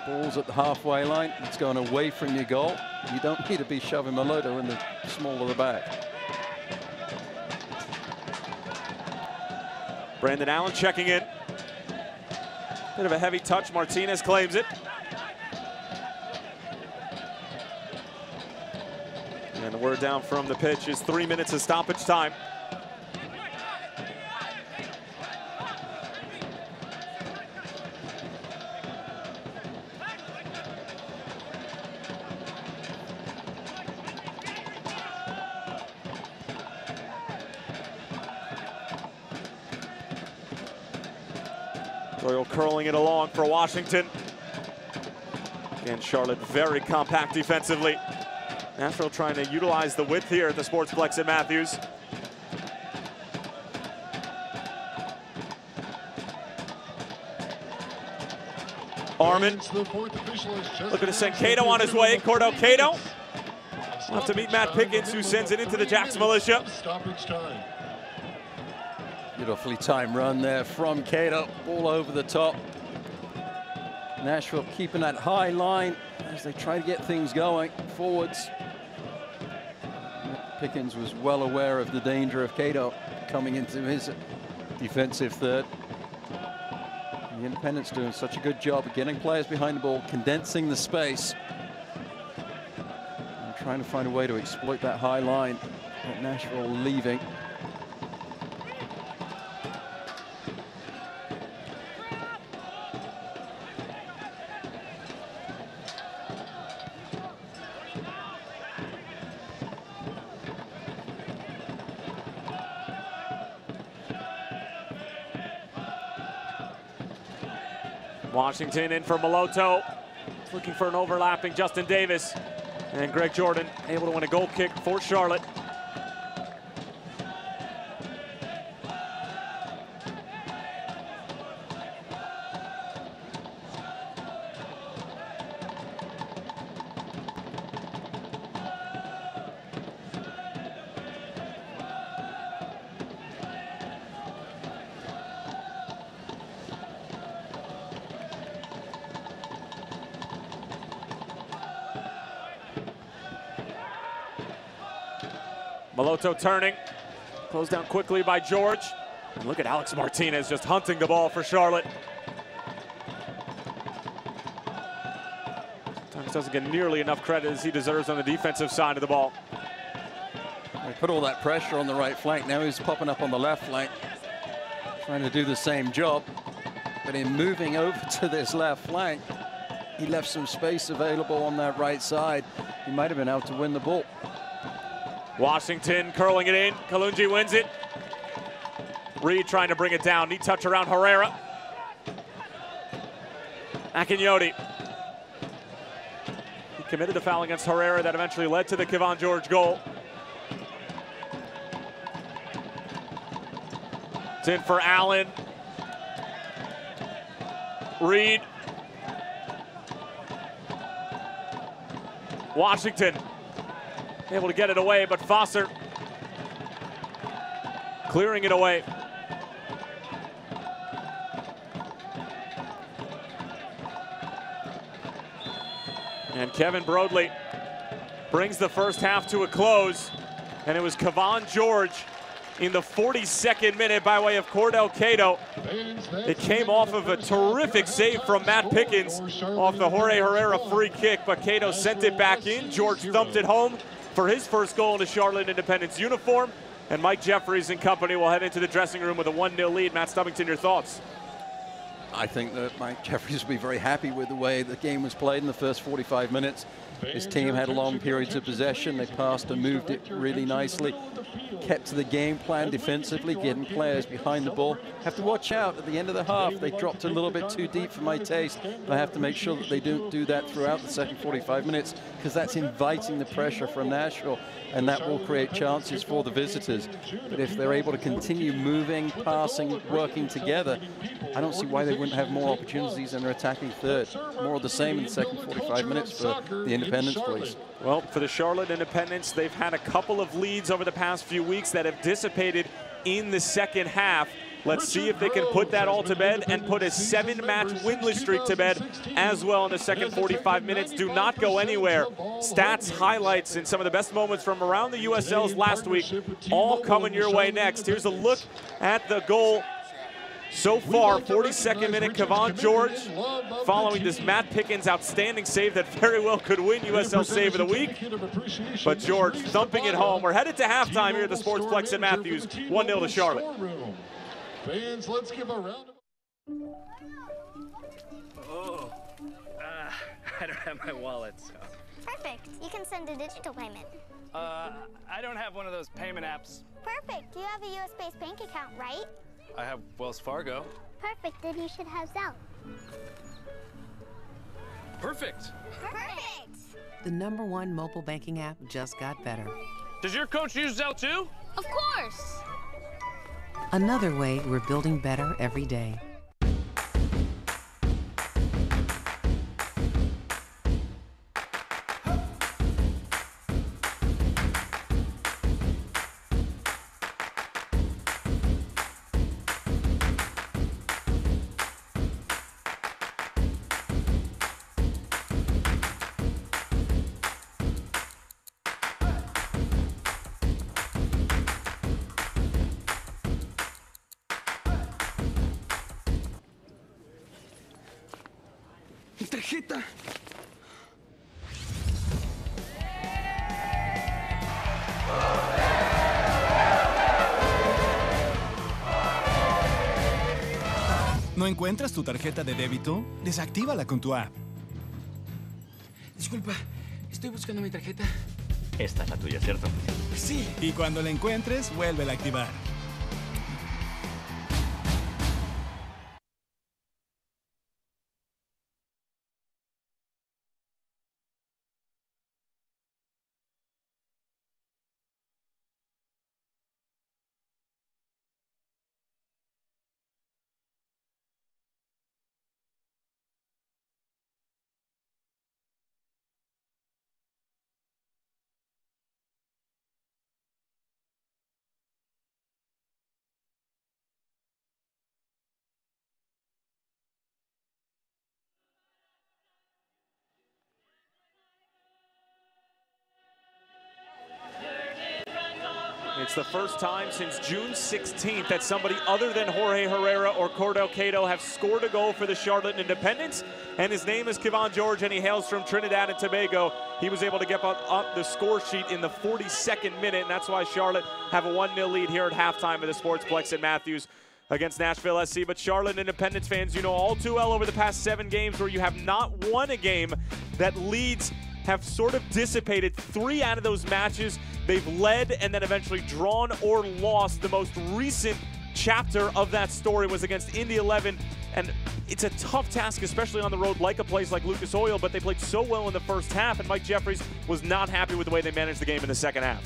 Ball's at the halfway line. It's going away from your goal. You don't need to be shoving Maloto in the small of the back. Brandon Allen checking in. Bit of a heavy touch. Martinez claims it. And the word down from the pitch is 3 minutes of stoppage time. Doyle curling it along for Washington. Again, Charlotte very compact defensively. Nashville trying to utilize the width here at the Sportsplex at Matthews. Armin looking to send Cato on his way. Cordell Cato will have to meet Matt Pickens, who sends it into the Jacks militia. Beautifully timed run there from Cato, all over the top. Nashville keeping that high line as they try to get things going forwards. Pickens was well aware of the danger of Cato coming into his defensive third. The Independents doing such a good job of getting players behind the ball, condensing the space, and trying to find a way to exploit that high line that Nashville leaving. Washington in for Maloto, looking for an overlapping Justin Davis, and Greg Jordan able to win a goal kick for Charlotte. Maloto turning, closed down quickly by George. And look at Alex Martinez just hunting the ball for Charlotte. Sometimes doesn't get nearly enough credit as he deserves on the defensive side of the ball. They put all that pressure on the right flank. Now he's popping up on the left flank, trying to do the same job. But in moving over to this left flank, he left some space available on that right side. He might have been out to win the ball. Washington curling it in. Kalungi wins it. Reed trying to bring it down. Neat touch around Herrera. Akinyoti. He committed the foul against Herrera that eventually led to the Kevon George goal. It's in for Allen. Reed. Washington able to get it away, but Foster clearing it away. And Kevin Broadley brings the first half to a close, and it was Kevon George in the 42nd minute by way of Cordell Cato. It came off of a terrific save from Matt Pickens off the Jorge Herrera free kick, but Cato sent it back in. George thumped it home for his first goal in a Charlotte Independence uniform. And Mike Jeffries and company will head into the dressing room with a 1-0 lead. Matt Stubbington, your thoughts? I think that Mike Jeffries will be very happy with the way the game was played in the first 45 minutes. His team had long periods of possession. They passed and moved it really nicely. Kept to the game plan defensively, getting players behind the ball. Have to watch out at the end of the half. They dropped a little bit too deep for my taste. I have to make sure that they don't do that throughout the second 45 minutes, because that's inviting the pressure from Nashville, and that will create chances for the visitors. But if they're able to continue moving, passing, working together, I don't see why they wouldn't have more opportunities in their attacking third. More of the same in the second 45 minutes for the Independence Police. Well, for the Charlotte Independents, they've had a couple of leads over the past few weeks that have dissipated in the second half. Let's see if they can put that all to bed and put a 7-match winless streak to bed as well in the second 45 minutes. Do not go anywhere. Stats, highlights, and some of the best moments from around the USLs last week all coming your way next. Here's a look at the goal so far. 42nd minute, Kevon George following this Matt Pickens outstanding save that very well could win USL Save of the Week. But George thumping it home. We're headed to halftime here at the Sportsplex in Matthews. 1-0 to Charlotte. Fans, let's give a round of... Oh, I don't have my wallet, so. Perfect. You can send a digital payment. I don't have one of those payment apps. Perfect. You have a US-based bank account, right? I have Wells Fargo. Perfect. Then you should have Zelle. Perfect. Perfect. The #1 mobile banking app just got better. Does your coach use Zelle too? Of course. Another way we're building better every day. Tarjeta. ¿No encuentras tu tarjeta de débito? Desactívala con tu app. Disculpa, estoy buscando mi tarjeta. Esta es la tuya, ¿cierto? Sí. Y cuando la encuentres, vuélvela a activar. It's the first time since June 16th that somebody other than Jorge Herrera or Cordell Cato have scored a goal for the Charlotte Independents, and his name is Kevon George, and he hails from Trinidad and Tobago. He was able to get up the score sheet in the 42nd minute, and that's why Charlotte have a 1-0 lead here at halftime of the Sportsplex in Matthews against Nashville SC. But Charlotte Independence fans, you know all too well over the past 7 games where you have not won a game that leads have sort of dissipated. 3 out of those matches they've led and then eventually drawn or lost. The most recent chapter of that story was against Indy 11, and it's a tough task, especially on the road like a place like Lucas Oil, but they played so well in the first half, and Mike Jeffries was not happy with the way they managed the game in the second half.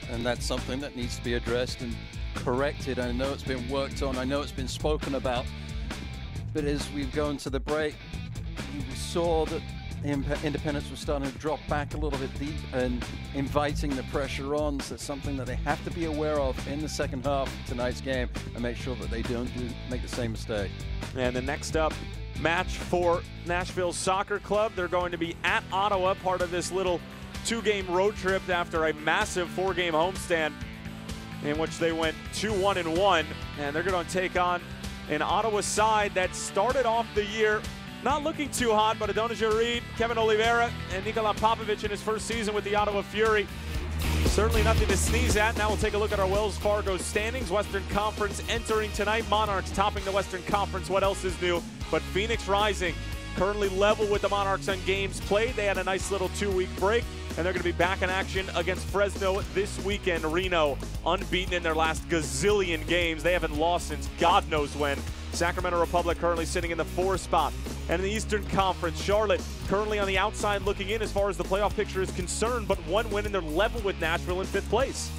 And that's something that needs to be addressed and corrected. I know it's been worked on, I know it's been spoken about, but as we've gone to the break, we saw that Independence was starting to drop back a little bit deep and inviting the pressure on. So it's something that they have to be aware of in the second half of tonight's game and make sure that they don't make the same mistake. And the next up match for Nashville Soccer Club, they're going to be at Ottawa, part of this little 2-game road trip after a massive 4-game homestand in which they went 2-1-1, and they're going to take on an Ottawa side that started off the year not looking too hot, but Adonijah Reed, Kevin Oliveira, and Nikola Popovic in his first season with the Ottawa Fury. Certainly nothing to sneeze at. Now we'll take a look at our Wells Fargo standings. Western Conference entering tonight. Monarchs topping the Western Conference. What else is new? But Phoenix Rising currently level with the Monarchs on games played. They had a nice little 2-week break, and they're going to be back in action against Fresno this weekend. Reno unbeaten in their last gazillion games. They haven't lost since God knows when. Sacramento Republic currently sitting in the 4th spot. And in the Eastern Conference, Charlotte currently on the outside looking in as far as the playoff picture is concerned, but one win and they're level with Nashville in 5th place.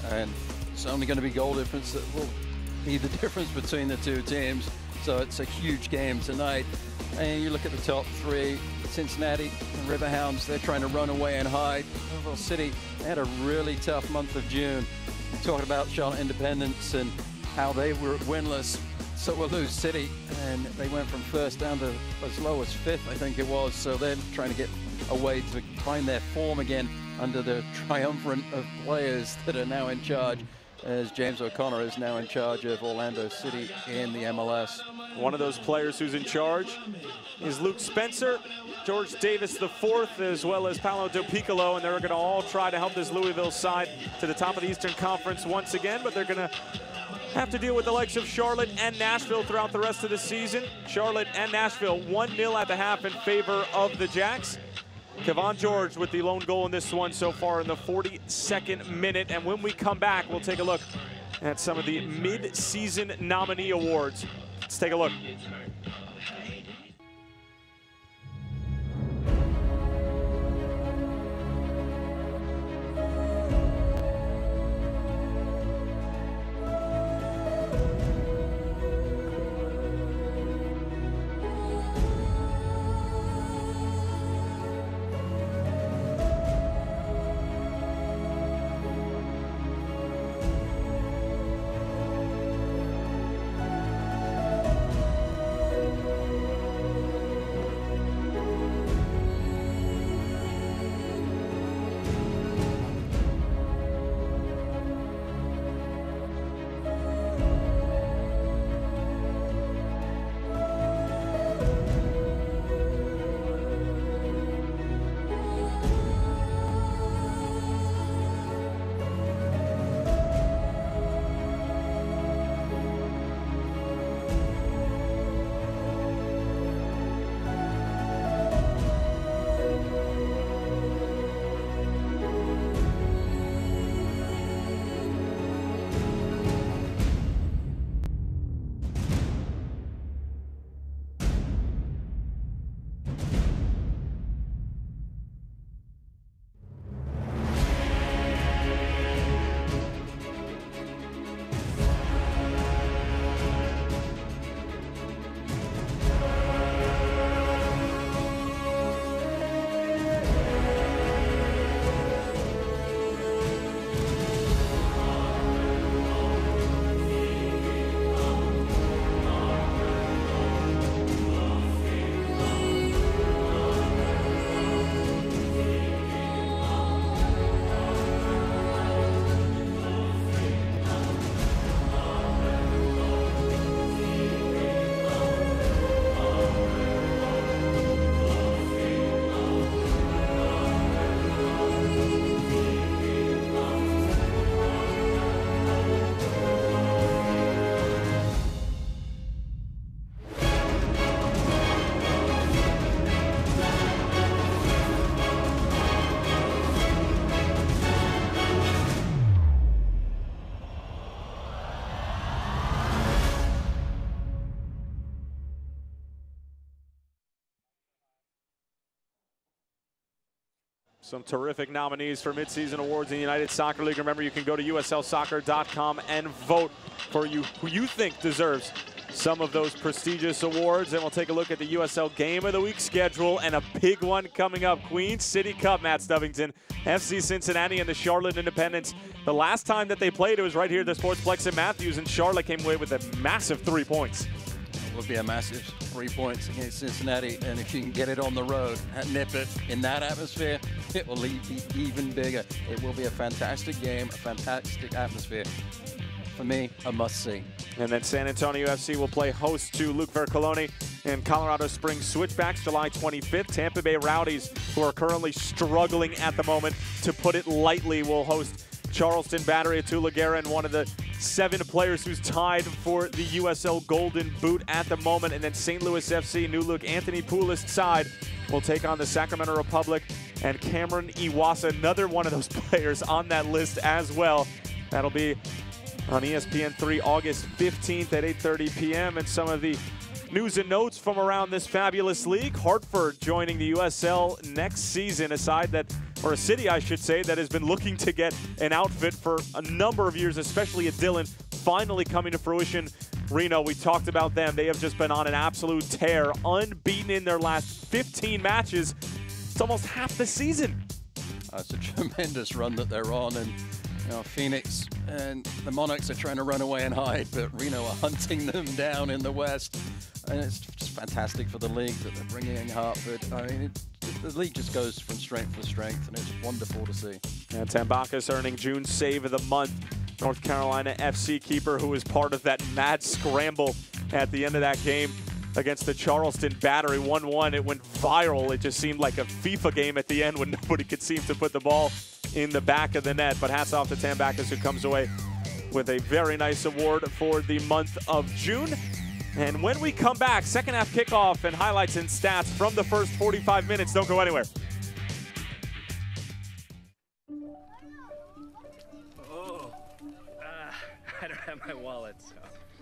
And it's only going to be goal difference that will be the difference between the two teams. So it's a huge game tonight. And you look at the top 3, Cincinnati and Riverhounds, they're trying to run away and hide. Louisville City, they had a really tough month of June. We're talking about Charlotte Independence and how they were winless. So were Lou City, and they went from 1st down to as low as 5th, I think it was. So they're trying to get a way to find their form again under the triumvirate of players that are now in charge, as James O'Connor is now in charge of Orlando City in the MLS. One of those players who's in charge is Luke Spencer, George Davis IV, as well as Paolo Del Piccolo, and they're going to all try to help this Louisville side to the top of the Eastern Conference once again, but they're going to have to deal with the likes of Charlotte and Nashville throughout the rest of the season. Charlotte and Nashville 1-0 at the half in favor of the Jacks. Kevon George with the lone goal in this one so far in the 42nd minute. And when we come back, we'll take a look at some of the mid-season nominee awards. Let's take a look. Some terrific nominees for midseason awards in the United Soccer League. Remember, you can go to uslsoccer.com and vote for who you think deserves some of those prestigious awards. And we'll take a look at the USL Game of the Week schedule and a big one coming up. Queen City Cup, Matt Stubbington, FC Cincinnati and the Charlotte Independence. The last time that they played, it was right here at the Sportsplex in Matthews, and Charlotte came away with a massive 3 points. It would be a massive 3 points against Cincinnati, and if you can get it on the road and nip it in that atmosphere, it will be even bigger. It will be a fantastic game, a fantastic atmosphere. For me, a must-see. And then San Antonio FC will play host to Luke Vercoloni and Colorado Springs Switchbacks July 25th. Tampa Bay Rowdies, who are currently struggling at the moment, to put it lightly, will host Charleston Battery of Tulaguera in one of the 7 players who's tied for the USL Golden Boot at the moment. And then St. Louis FC, new look Anthony Poulis side, will take on the Sacramento Republic. And Cameron Iwasa, another one of those players on that list as well. That'll be on ESPN3 August 15th at 8:30 p.m. And some of the news and notes from around this fabulous league. Hartford joining the USL next season, a side that, or a city I should say, that has been looking to get an outfit for a number of years, especially at Dillon, finally coming to fruition. Reno, we talked about them. They have just been on an absolute tear, unbeaten in their last 15 matches. It's almost half the season. It's a tremendous run that they're on, and you know, Phoenix and the Monarchs are trying to run away and hide, but Reno are hunting them down in the West. And it's just fantastic for the league that they're bringing in Hartford. I mean, the league just goes from strength to strength, and it's wonderful to see. And Tambakis earning June Save of the Month. North Carolina FC keeper who was part of that mad scramble at the end of that game against the Charleston Battery. 1-1, it went viral. It just seemed like a FIFA game at the end when nobody could seem to put the ball in the back of the net. But hats off to Tambakis, who comes away with a very nice award for the month of June. And when we come back, second half kickoff and highlights and stats from the first 45 minutes. Don't go anywhere. Oh, I don't have my wallet, so.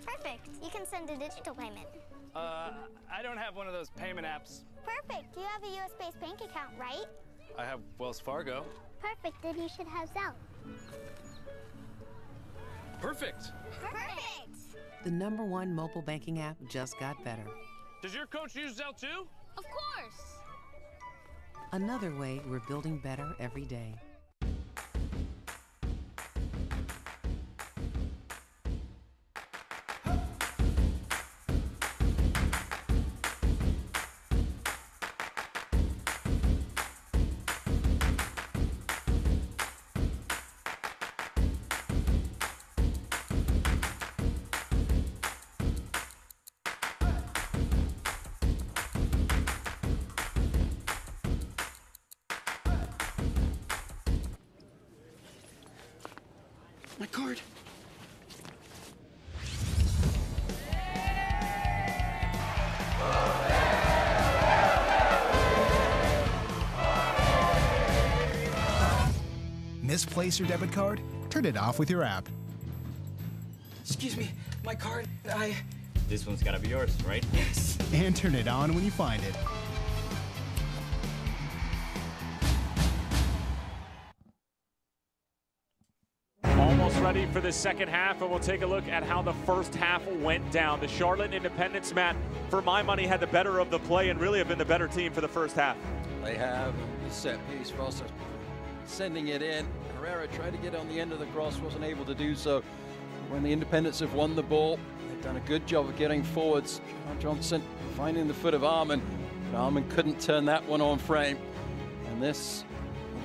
Perfect. You can send a digital payment. I don't have one of those payment apps. Perfect. You have a US-based bank account, right? I have Wells Fargo. Perfect. Then you should have Zelle. Perfect. Perfect. The #1 mobile banking app just got better. Does your coach use Zelle too? Of course. Another way we're building better every day. My card. Misplace your debit card? Turn it off with your app. Excuse me, my card. This one's gotta be yours, right? Yes. And turn it on when you find it. Almost ready for the second half, and we'll take a look at how the first half went down. The Charlotte Independence, Matt, for my money, had the better of the play and really have been the better team for the first half. They have the set piece. Foster sending it in. Herrera tried to get on the end of the cross, wasn't able to do so. When the Independents have won the ball, they've done a good job of getting forwards. John Johnson finding the foot of Arman, but Arman couldn't turn that one on frame. And this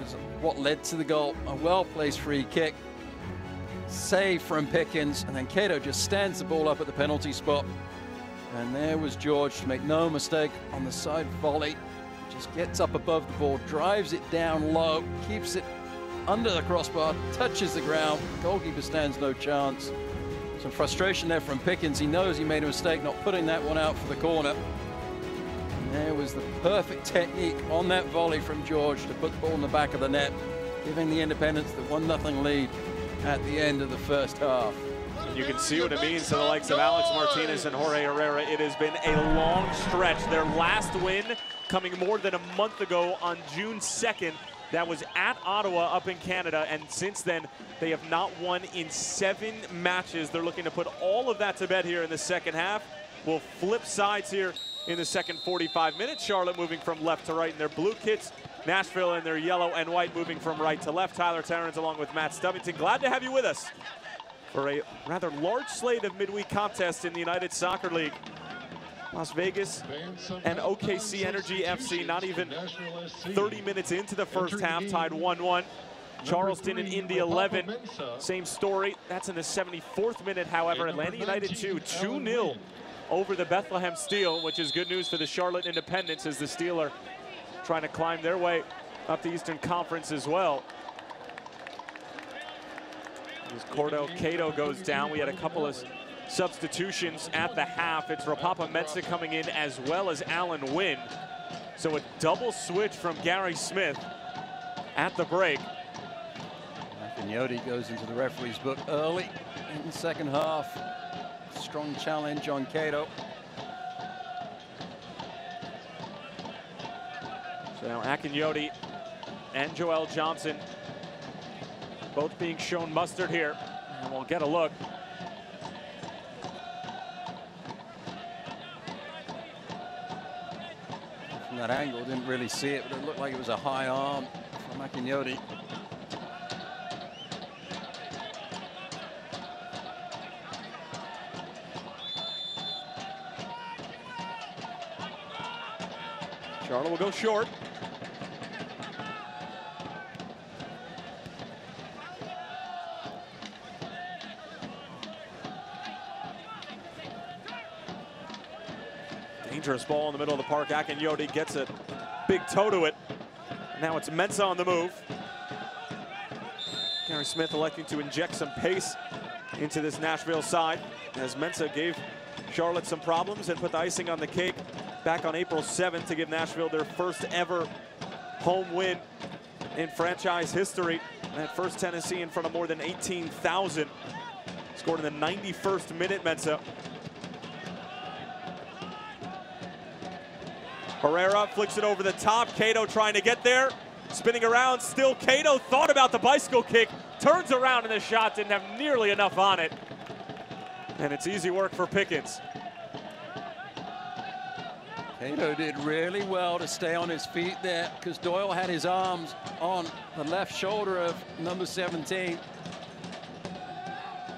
was what led to the goal. A well-placed free kick. Save from Pickens, and then Cato just stands the ball up at the penalty spot. And there was George, to make no mistake, on the side volley. Just gets up above the ball, drives it down low, keeps it under the crossbar, touches the ground. Goalkeeper stands no chance. Some frustration there from Pickens. He knows he made a mistake not putting that one out for the corner. And there was the perfect technique on that volley from George to put the ball in the back of the net, giving the Independents the 1-0 lead at the end of the first half. You can see what it means to the likes of Alex Martinez and Jorge Herrera. It has been a long stretch. Their last win coming more than a month ago on June 2nd. That was at Ottawa up in Canada, and since then they have not won in 7 matches. They're looking to put all of that to bed here in the second half. We'll flip sides here in the second 45 minutes. Charlotte moving from left to right in their blue kits. Nashville in their yellow and white moving from right to left. Tyler Terrence along with Matt Stubbington. Glad to have you with us for a rather large slate of midweek contests in the United Soccer League. Las Vegas and OKC Energy FC not even 30 minutes into the first half, tied 1-1. Charleston and Indy 11, same story. That's in the 74th minute, however. Atlanta United 2-0 over the Bethlehem Steel, which is good news for the Charlotte Independents as the Steel are trying to climb their way up the Eastern Conference as well. As Cordell Cato goes down, we had a couple of substitutions at the half. It's Rapapa-Mensah coming in as well as Alan Wynn. So a double switch from Gary Smith at the break. Yodi goes into the referee's book early in the second half. Strong challenge on Cato. So now Akinyodi and Joel Johnson both being shown mustard here. And we'll get a look. From that angle, didn't really see it, but it looked like it was a high arm from Akinyodi. Charlotte will go short. Dangerous ball in the middle of the park. Akinyodi gets a big toe to it. Now it's Mensah on the move. Gary Smith electing to inject some pace into this Nashville side, as Mensah gave Charlotte some problems and put the icing on the cake back on April 7th to give Nashville their first ever home win in franchise history. That first Tennessee in front of more than 18,000. Scored in the 91st minute, Mensah. Herrera flicks it over the top. Cato trying to get there. Spinning around, still Cato thought about the bicycle kick. Turns around and the shot didn't have nearly enough on it. And it's easy work for Pickens. Cato did really well to stay on his feet there because Doyle had his arms on the left shoulder of number 17.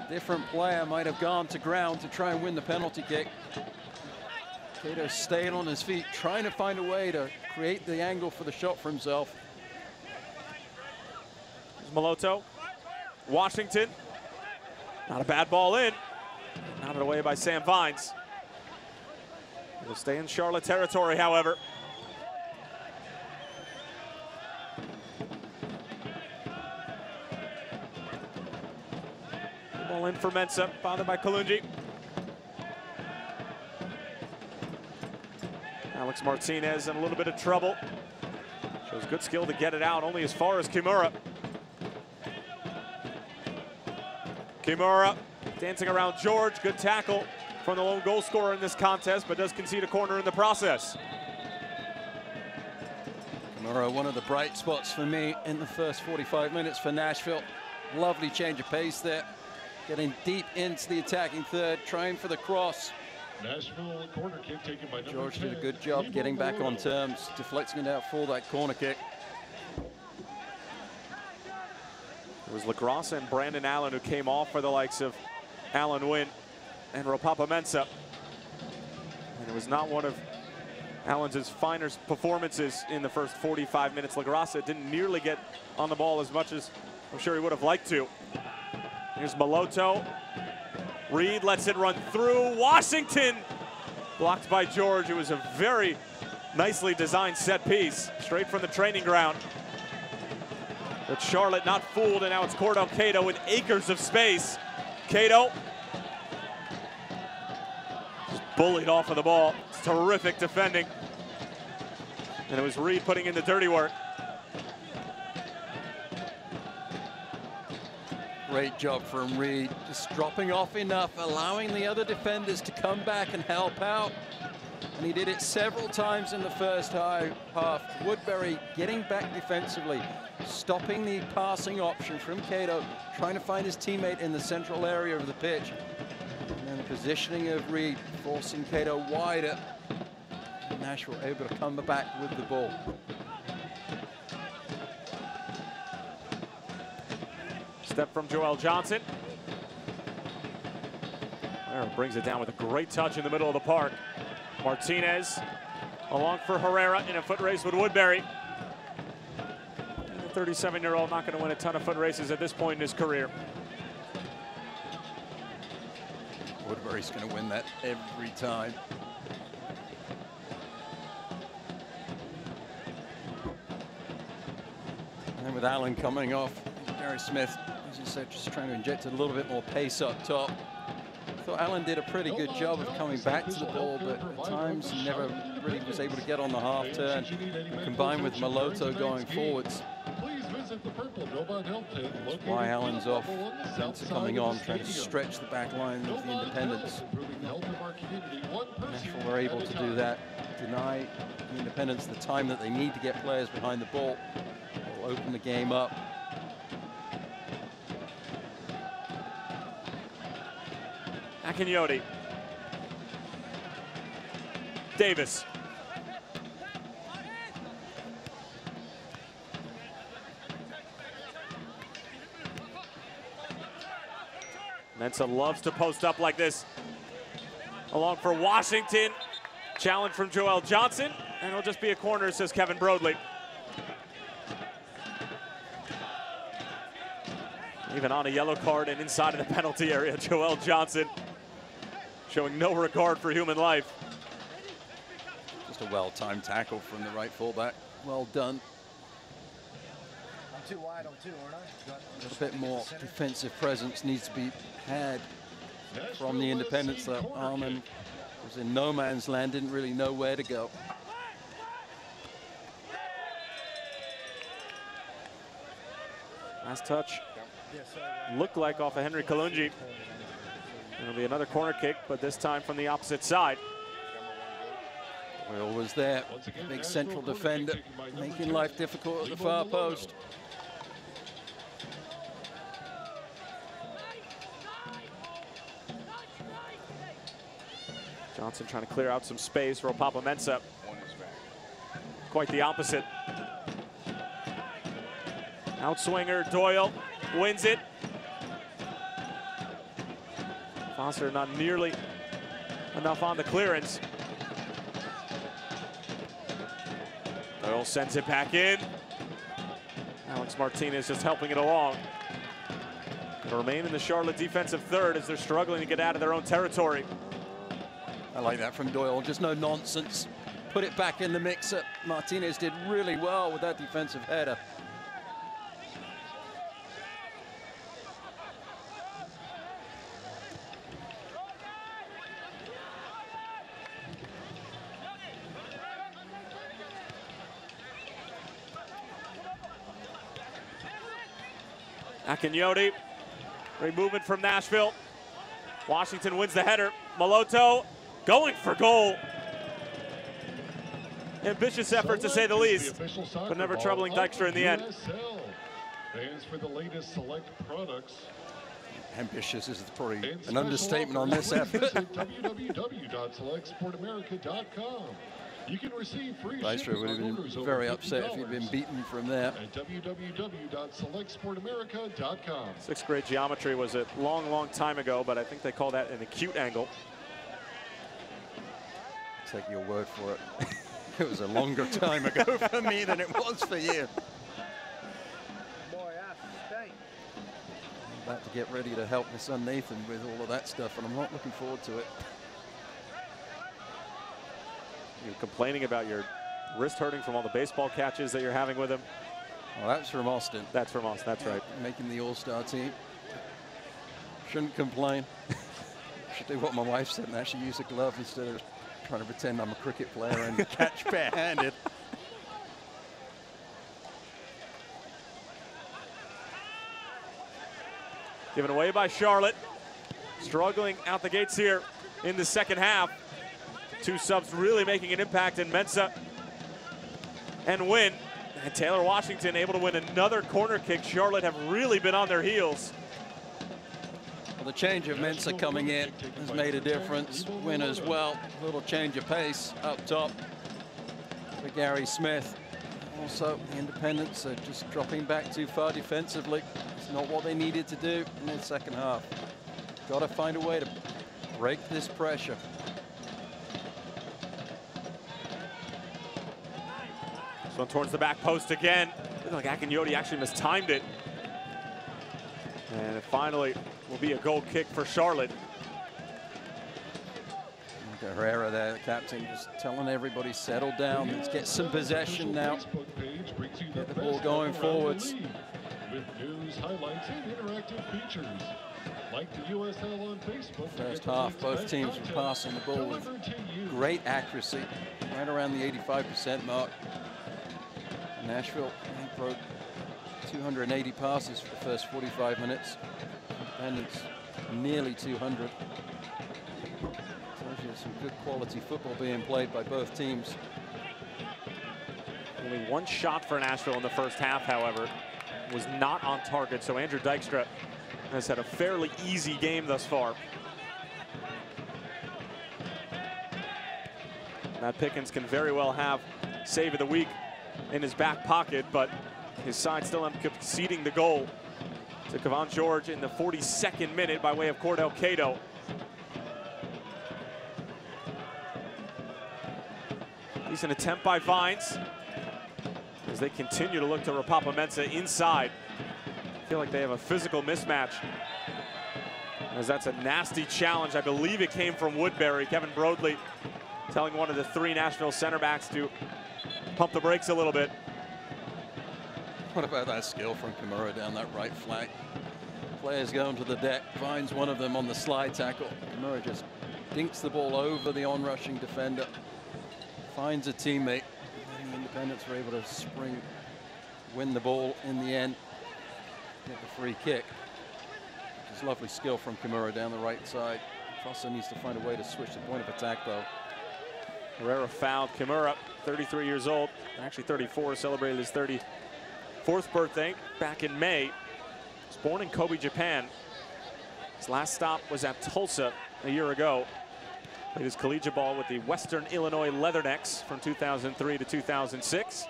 Different player might have gone to ground to try and win the penalty kick. Cato stayed on his feet, trying to find a way to create the angle for the shot for himself. There's Moloto. Washington. Not a bad ball in. Knotted away by Sam Vines. Will stay in Charlotte territory, however. Ball in for Mensah, bothered by Kalungi. Alex Martinez in a little bit of trouble. Shows good skill to get it out, only as far as Kimura. Kimura dancing around George, good tackle from the lone goal scorer in this contest, but does concede a corner in the process. Kimura, one of the bright spots for me in the first 45 minutes for Nashville. Lovely change of pace there. Getting deep into the attacking third, trying for the cross. Nashville corner kick taken by George did a good job getting back on terms, deflecting it out for that corner kick. It was LaGrossa and Brandon Allen who came off for the likes of Alan Wynn and Rapapa-Mensah. And it was not one of Allen's finer performances in the first 45 minutes. LaGrossa didn't nearly get on the ball as much as I'm sure he would have liked to. Here's Moloto. Reed lets it run through. Washington blocked by George. It was a very nicely designed set piece, straight from the training ground. But Charlotte not fooled, and now it's Cordell Cato with acres of space. Cato just bullied off of the ball. It's terrific defending. And it was Reed putting in the dirty work. Great job from Reed, just dropping off enough, allowing the other defenders to come back and help out. And he did it several times in the first half. Woodbury getting back defensively, stopping the passing option from Cato, trying to find his teammate in the central area of the pitch. And then the positioning of Reed, forcing Cato wider. Nashville able to come back with the ball. Step from Joel Johnson. Herrera brings it down with a great touch in the middle of the park. Martinez along for Herrera in a foot race with Woodbury. The 37-year-old not going to win a ton of foot races at this point in his career. Woodbury's going to win that every time. And with Allen coming off, Gary Smith as you said, just trying to inject a little bit more pace up top. I thought Allen did a pretty good job of coming back to the ball, but at times he never really was able to get on the half turn. And combined with Maloto going forwards, that's why Allen's off, Spencer coming on, trying to stretch the back line of the Independents. Nashville were able to do that, deny the Independents the time that they need to get players behind the ball. Will open the game up. Akinyoti. Davis. Mensah loves to post up like this. Along for Washington. Challenge from Joel Johnson. And it'll just be a corner, says Kevin Broadley. Even on a yellow card and inside of the penalty area, Joel Johnson showing no regard for human life. Just a well-timed tackle from the right fullback. Well done. I'm too wide on 2, aren't I? A little bit more defensive presence needs to be had from the Independents. That Arman was in no man's land, didn't really know where to go. Last touch looked like off of Henry Kalungi. It'll be another corner kick, but this time from the opposite side. Will was there, big central defender, making life difficult at the far post. Johnson trying to clear out some space for Opapa Mensah. Quite the opposite. Outswinger, Doyle wins it. Foster not nearly enough on the clearance. Doyle sends it back in. Alex Martinez just helping it along. It'll remain in the Charlotte defensive third as they're struggling to get out of their own territory. I like that from Doyle, just no nonsense. Put it back in the mixer. Martinez did really well with that defensive header. Akinyoti, great movement from Nashville. Washington wins the header. Maloto going for goal. Ambitious effort to say the least, but never troubling Dykstra in the end. Fans for the latest select products. Ambitious is probably an understatement on this effort. www.selectsportamerica.com. You can receive free Dykstra would have been very upset if he'd been beaten from there. At www.selectsportamerica.com. Sixth grade geometry was a long, long time ago, but I think they call that an acute angle. Take your word for it. It was a longer time ago for me than it was for you. Boy, I stink. I'm about to get ready to help my son Nathan with all of that stuff, and I'm not looking forward to it. You're complaining about your wrist hurting from all the baseball catches that you're having with him. Well, that's from Austin. That's from Austin, that's right. Making the all-star team. Shouldn't complain. Should do what my wife said and actually use a glove instead of trying to pretend I'm a cricket player and catch barehanded. Given away by Charlotte. Struggling out the gates here in the second half. Two subs really making an impact in Mensah and Wynn. And Taylor Washington able to win another corner kick. Charlotte have really been on their heels. Well, the change of Mensah coming in has made a difference. Wynn as well. A little change of pace up top for Gary Smith. Also, the Independents are just dropping back too far defensively. It's not what they needed to do in the second half. Got to find a way to break this pressure. This one towards the back post again. Looked like Akinyoti actually mistimed it. And it finally will be a goal kick for Charlotte. Look at Herrera there, the captain, just telling everybody settle down. Let's get some possession now. Get the ball going forwards. with news, highlights, and interactive features. Like the USL on Facebook. First half, both teams were passing the ball with great accuracy, right around the 85% mark. Nashville broke 280 passes for the first 45 minutes. Independence nearly 200. Tells you some good quality football being played by both teams. Only one shot for Nashville in the first half, however, was not on target. So Andrew Dykstra has had a fairly easy game thus far. Matt Pickens can very well have save of the week in his back pocket, but his side still ends up conceding the goal to Kevon George in the 42nd minute by way of Cordell Cato. Decent attempt by Vines as they continue to look to Rapapa-Mensah inside. I feel like they have a physical mismatch, as that's a nasty challenge. I believe it came from Woodbury. Kevin Broadley telling one of the 3 Nashville center backs to pump the brakes a little bit. What about that skill from Kimura down that right flank? Players going to the deck, finds one of them on the slide tackle. Kimura just dinks the ball over the on-rushing defender, finds a teammate. And Independence were able to win the ball in the end, get the free kick. Just lovely skill from Kimura down the right side. Fossa needs to find a way to switch the point of attack, though. Herrera fouled Kimura, 33 years old, actually 34, celebrated his 34th birthday back in May. He was born in Kobe, Japan. His last stop was at Tulsa a year ago. Played his collegiate ball with the Western Illinois Leathernecks from 2003 to 2006.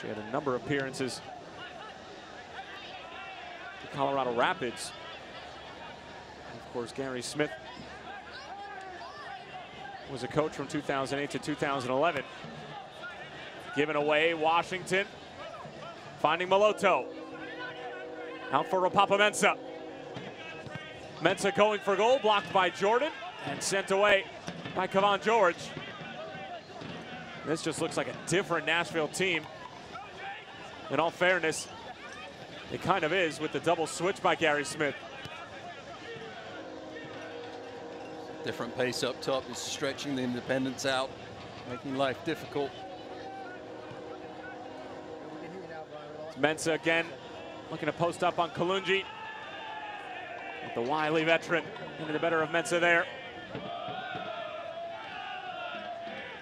She had a number of appearances for Colorado Rapids. Of course, Gary Smith was a coach from 2008 to 2011. Given away, Washington finding Moloto. Out for Rapapa-Mensah. Mensah going for goal, blocked by Jordan and sent away by Kevon George. This just looks like a different Nashville team. In all fairness, it kind of is with the double switch by Gary Smith. Different pace up top is stretching the Independents out, making life difficult. Mensah again, looking to post up on Kalungi. With the wily veteran into the better of Mensah there.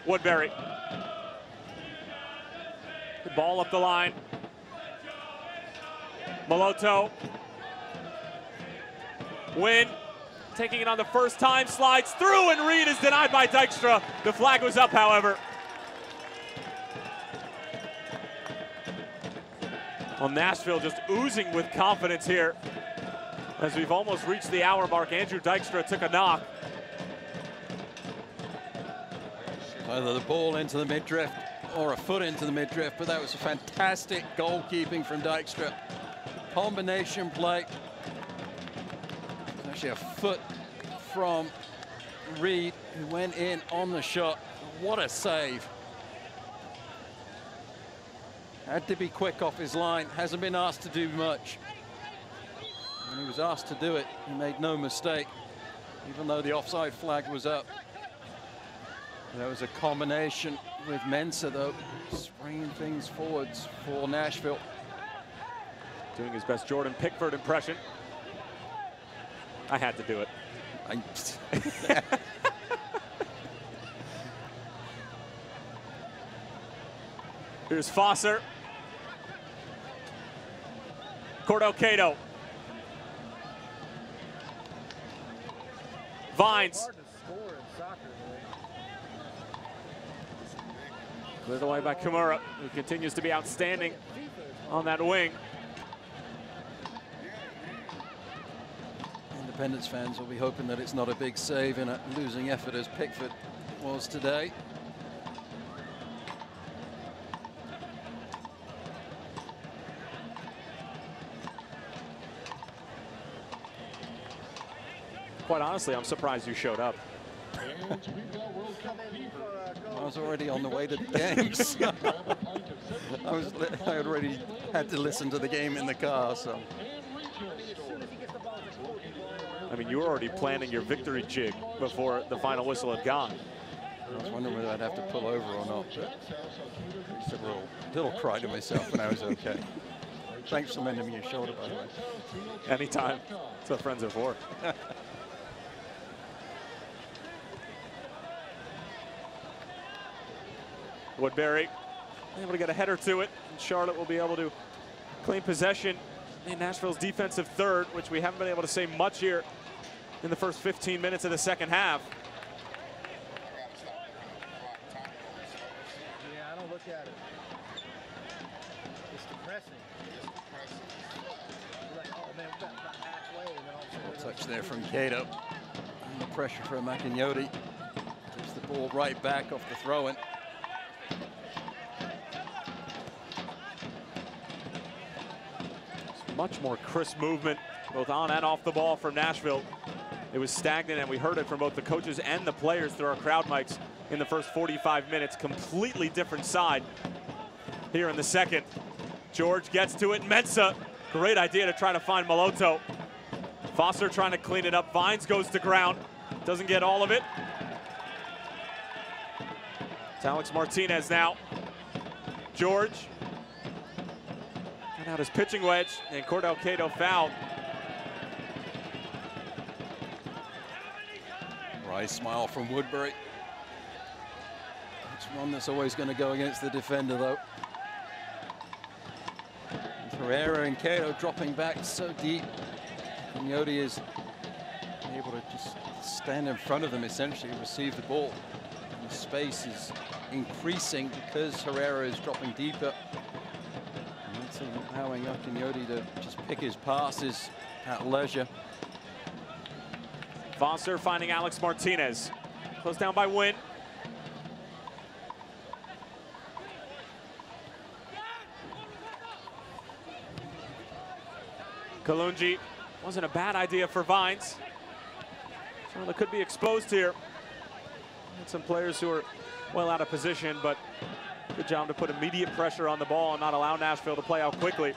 Woodbury. Good ball up the line. Moloto. Win. Taking it on the first time, slides through, and Reed is denied by Dykstra. The flag was up, however. Well, Nashville just oozing with confidence here. As we've almost reached the hour mark, Andrew Dykstra took a knock. Either the ball into the midriff or a foot into the midriff, but that was a fantastic goalkeeping from Dykstra. Combination play. Actually a foot from Reed, who went in on the shot. What a save. Had to be quick off his line, hasn't been asked to do much. When he was asked to do it, he made no mistake, even though the offside flag was up. There was a combination with Mensah, though, springing things forwards for Nashville. Doing his best Jordan Pickford impression. I had to do it. Here's Foster. Cordell Cato. Vines. Cleared away by Kimura, who continues to be outstanding on that wing. Independence fans will be hoping that it's not a big save in a losing effort as Pickford was today. Quite honestly, I'm surprised you showed up. I was already on the way to the games. I already had to listen to the game in the car, so. I mean, you were already planning your victory jig before the final whistle had gone. I was wondering whether I'd have to pull over or not, but I took a little pride in myself when I was okay. Thanks for lending me your shoulder, by the way. Anytime. That's what friends are for. Woodbury able to get a header to it, and Charlotte will be able to claim possession in Nashville's defensive third, which we haven't been able to say much here in the first 15 minutes of the second half. Yeah, I don't look at it. It's depressing. Like, oh man, we're about halfway, and then all of a sudden Touch there from Cato. And the pressure from Akinyoti. Gets the ball right back off the throw-in. Much more crisp movement, both on and off the ball from Nashville. It was stagnant, and we heard it from both the coaches and the players through our crowd mics in the first 45 minutes. Completely different side here in the second. George gets to it. Mensah, great idea to try to find Maloto. Foster trying to clean it up. Vines goes to ground. Doesn't get all of it. It's Alex Martinez now. George. Out his pitching wedge, and Cordell Cato fouled. Wry smile from Woodbury. It's one that's always going to go against the defender, though. And Herrera and Cato dropping back so deep. And Yodi is able to just stand in front of them, essentially, and receive the ball. And the space is increasing because Herrera is dropping deeper. Allowing Akinyoti to just pick his passes at leisure. Foster finding Alex Martinez. Closed down by Wynn. Kalungi, wasn't a bad idea for Vines. Charlotte could be exposed here. Had some players who are well out of position, but good job to put immediate pressure on the ball and not allow Nashville to play out quickly.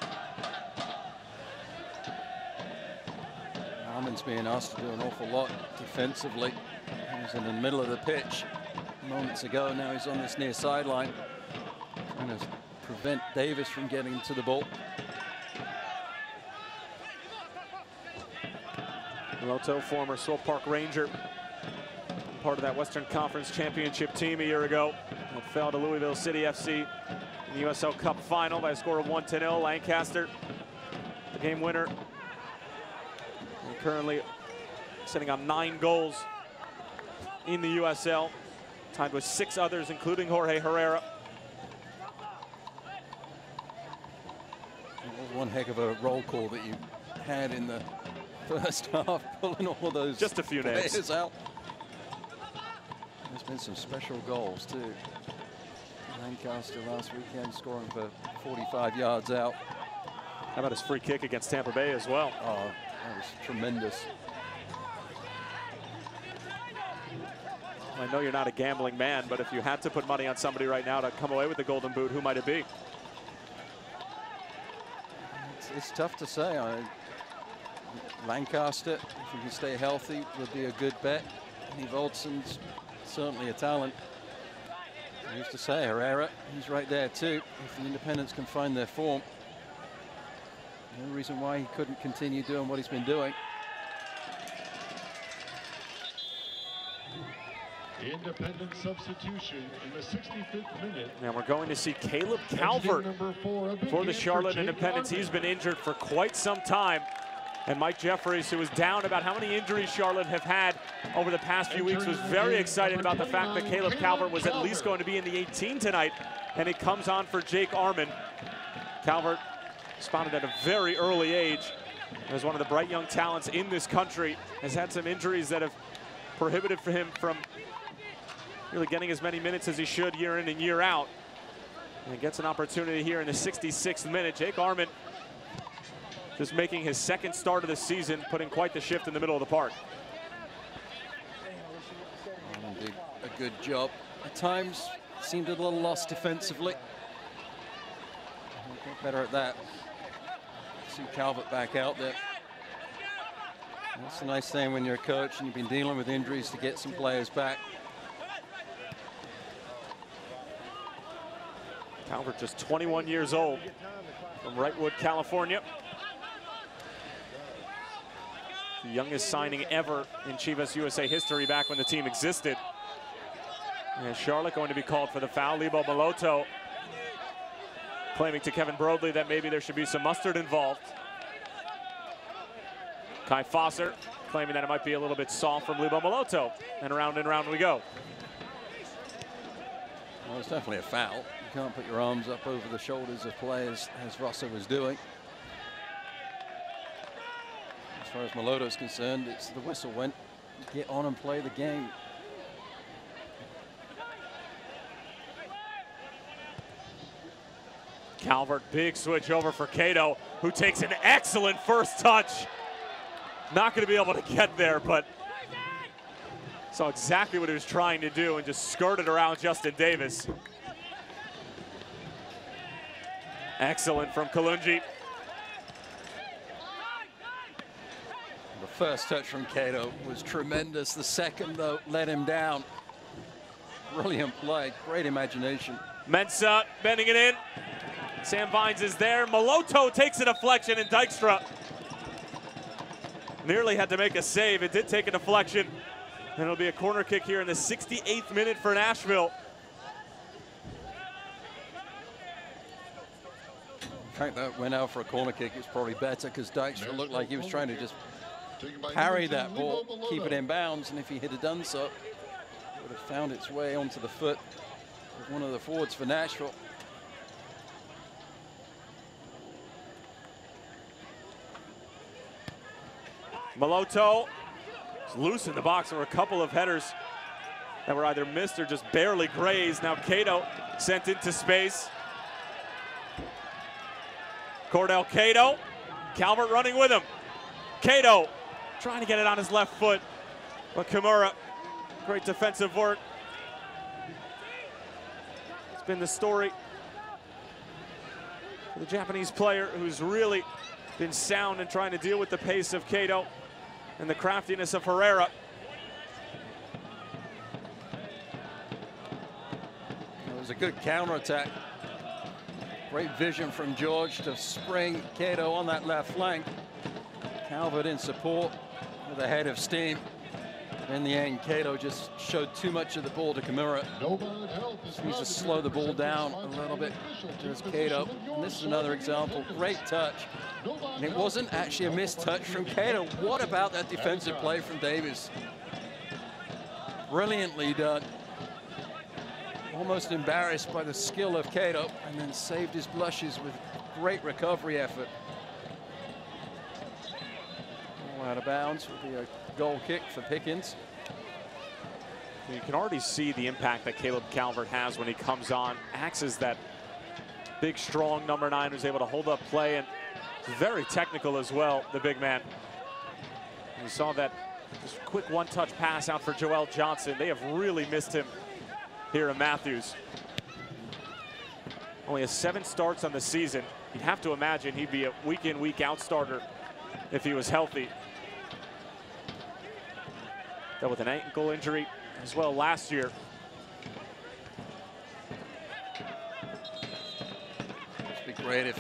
Armin's being asked to do an awful lot defensively. He was in the middle of the pitch moments ago. Now he's on this near sideline, trying to prevent Davis from getting to the ball. Maloto, former Swope Park Ranger, part of that Western Conference Championship team a year ago. It fell to Louisville City FC in the USL Cup final by a score of 1-0. Lancaster, the game winner. And currently sitting on 9 goals in the USL, tied with 6 others, including Jorge Herrera. It was one heck of a roll call that you had in the first half, pulling all those just a few names out. There's been some special goals too. Lancaster last weekend scoring for 45 yards out. How about his free kick against Tampa Bay as well? Oh, that was tremendous. I know you're not a gambling man, but if you had to put money on somebody right now to come away with the Golden Boot, who might it be? It's tough to say. Lancaster, if he can stay healthy, would be a good bet. Andy Voldson's certainly a talent. I used to say Herrera, he's right there too. If the Independents can find their form, no reason why he couldn't continue doing what he's been doing. Independent substitution in the 65th minute. And we're going to see Caleb Talbert for the Charlotte Independents. He's been injured for quite some time. And Mike Jeffries, who was down about how many injuries Charlotte have had over the past few weeks, was very excited about the fact that Caleb Calvert was at least going to be in the 18 tonight. And it comes on for Jake Armin. Calvert spotted at a very early age as one of the bright young talents in this country. Has had some injuries that have prohibited for him from really getting as many minutes as he should year in and year out. And gets an opportunity here in the 66th minute. Jake Armin just making his second start of the season, putting quite the shift in the middle of the park. good job. At times, seemed a little lost defensively. We'll get better at that. See Talbert back out there. That's the nice thing when you're a coach and you've been dealing with injuries, to get some players back. Talbert, just 21 years old, from Wrightwood, California. The youngest signing ever in Chivas USA history back when the team existed. And Charlotte going to be called for the foul. Lebo Maloto claiming to Kevin Broadley that maybe there should be some mustard involved. Kai Fosser claiming that it might be a little bit soft from Lebo Maloto. And round we go. Well, it's definitely a foul. You can't put your arms up over the shoulders of players, as Rosser was doing. As far as Maloto's concerned, it's the whistle went. Get on and play the game. Calvert, big switch over for Cato, who takes an excellent first touch. Not going to be able to get there, but saw exactly what he was trying to do and just skirted around Justin Davis. Excellent from Kalungi. The first touch from Cato was tremendous. The second, though, let him down. Brilliant play, great imagination. Mensah bending it in. Sam Vines is there. Maloto takes a deflection, and Dykstra nearly had to make a save. It did take a deflection, and it'll be a corner kick here in the 68th minute for Nashville. In fact, that went out for a corner kick. It's probably better because Dykstra looked like he was trying to just parry that ball, keep it in bounds, and if he had done so, it would have found its way onto the foot of one of the forwards for Nashville. Maloto is loose in the box. There were a couple of headers that were either missed or just barely grazed. Now Cato sent into space. Cordell Cato. Calvert running with him. Cato trying to get it on his left foot. But Kimura, great defensive work. It's been the story for the Japanese player who's really been sound in trying to deal with the pace of Cato and the craftiness of Herrera. It was a good counterattack. Great vision from George to spring Cato on that left flank. Calvert in support with a head of steam. In the end, Cato just showed too much of the ball to Kimura. Needs to slow the ball down a little bit. There's Cato. And this is another example. Great touch. And it wasn't actually a missed touch from Cato. What about that defensive play from Davis? Brilliantly done. Almost embarrassed by the skill of Cato, and then saved his blushes with great recovery effort. All out of bounds. Will be a goal kick for Pickens. You can already see the impact that Caleb Calvert has when he comes on. Acts as that big, strong number 9 who's able to hold up play, and very technical as well, the big man. You saw that just quick one-touch pass out for Joel Johnson. They have really missed him here in Matthews. Only has 7 starts on the season. You'd have to imagine he'd be a week in, week out starter if he was healthy. Dealt with an ankle injury as well last year. It'd be great if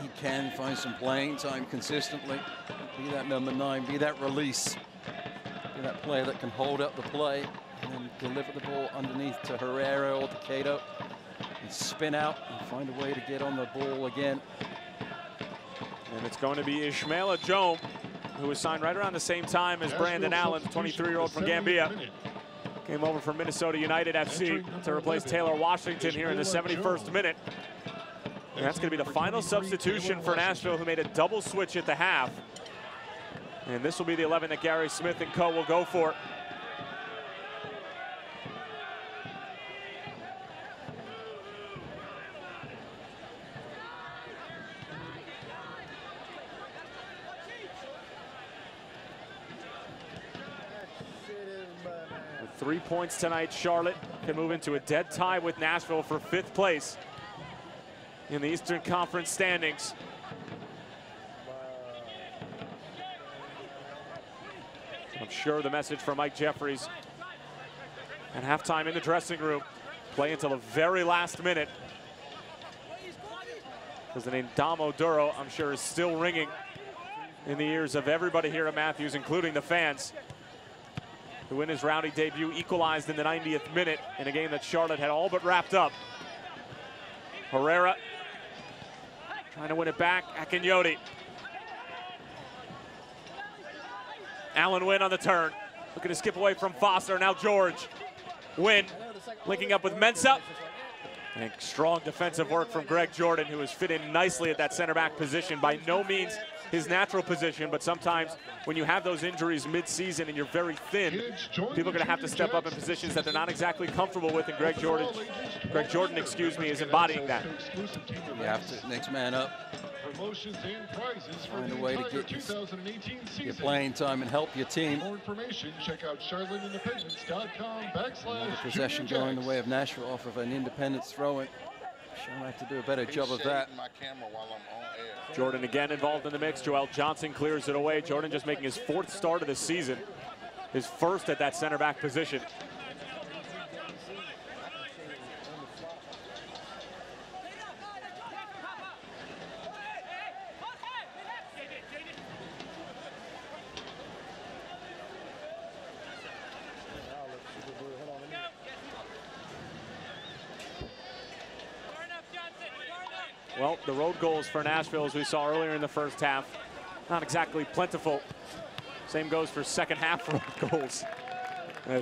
he can find some playing time consistently. Be that number 9, be that release, be that player that can hold up the play and then deliver the ball underneath to Herrera or to Cato and spin out and find a way to get on the ball again. And it's going to be Ishmael Ajome, who was signed right around the same time as Brandon Allen, 23-year-old from Gambia. Came over from Minnesota United FC to replace Taylor Washington here in the 71st minute. And that's going to be the final substitution for Nashville, who made a double switch at the half. And this will be the 11 that Gary Smith and co will go for. 3 points tonight. Charlotte can move into a dead tie with Nashville for 5th place in the Eastern Conference standings. I'm sure the message from Mike Jeffries at halftime in the dressing room, play until the very last minute, because the name Damo Duro, I'm sure, is still ringing in the ears of everybody here at Matthews, including the fans. The win his rowdy debut, equalized in the 90th minute in a game that Charlotte had all but wrapped up. Herrera trying to win it back. Akinyoti. Allen Wynn on the turn. Looking to skip away from Foster. Now George. Wynn linking up with Mensah. And strong defensive work from Greg Jordan, who has fit in nicely at that center back position. By no means his natural position, but sometimes when you have those injuries mid-season and you're very thin, people are going to have to step up in positions that they're not exactly comfortable with, and Greg Jordan, is embodying that. You have to, next man up. Find a way to get your playing time and help your team. For more information, check out charlotteindependence.com/. Possession going the way of Nashville off of an independence throw-in. She'll have to do a better job of that. Jordan again involved in the mix. Joel Johnson clears it away. Jordan just making his 4th start of the season, his 1st at that center back position. Well, the road goals for Nashville, as we saw earlier in the first half, not exactly plentiful. Same goes for second half road goals.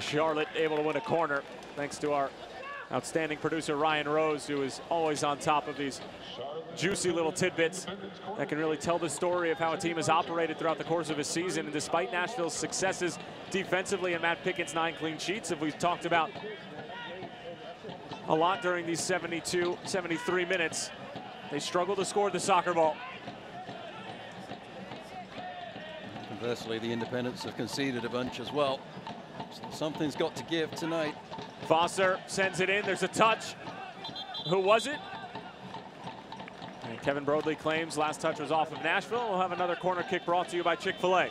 Charlotte able to win a corner, thanks to our outstanding producer, Ryan Rose, who is always on top of these juicy little tidbits that can really tell the story of how a team has operated throughout the course of a season. And despite Nashville's successes defensively and Matt Pickett's 9 clean sheets, that we've talked about a lot during these 72, 73 minutes, they struggle to score the soccer ball. Conversely, the Independents have conceded a bunch as well. So something's got to give tonight. Foster sends it in. There's a touch. Who was it? And Kevin Broadley claims last touch was off of Nashville. We'll have another corner kick brought to you by Chick-fil-A.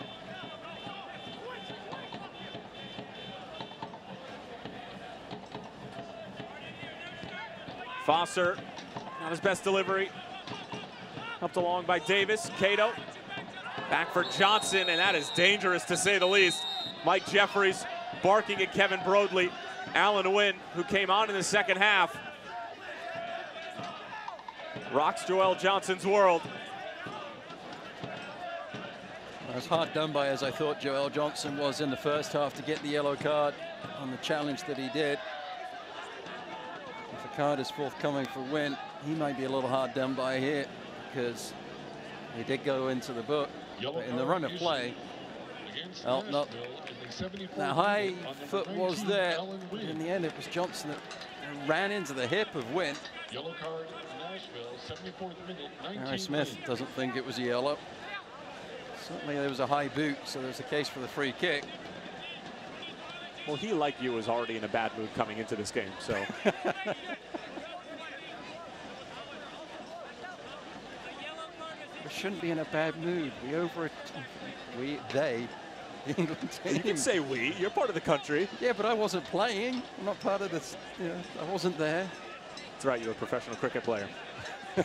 Foster, not his best delivery. Helped along by Davis. Cato back for Johnson, and that is dangerous to say the least. Mike Jeffries barking at Kevin Broadley. Allen Wynn, who came on in the second half, rocks Joel Johnson's world. As hard done by as I thought Joel Johnson was in the first half to get the yellow card on the challenge that he did. If a card is forthcoming for Wynn, he might be a little hard done by here, because he did go into the book. But in the run of play, the high foot was there. In the end, it was Johnson that ran into the hip of Wynn. Yellow card, Nashville, 74th minute, Harry Smith doesn't think it was a yellow. Certainly there was a high boot, so there's a case for the free kick. Well, he, like you, was already in a bad mood coming into this game, so. We shouldn't be in a bad mood. The England team. You can say we. You're part of the country. Yeah, but I wasn't playing. I'm not part of this. You know, I wasn't there. That's right. You're a professional cricket player. He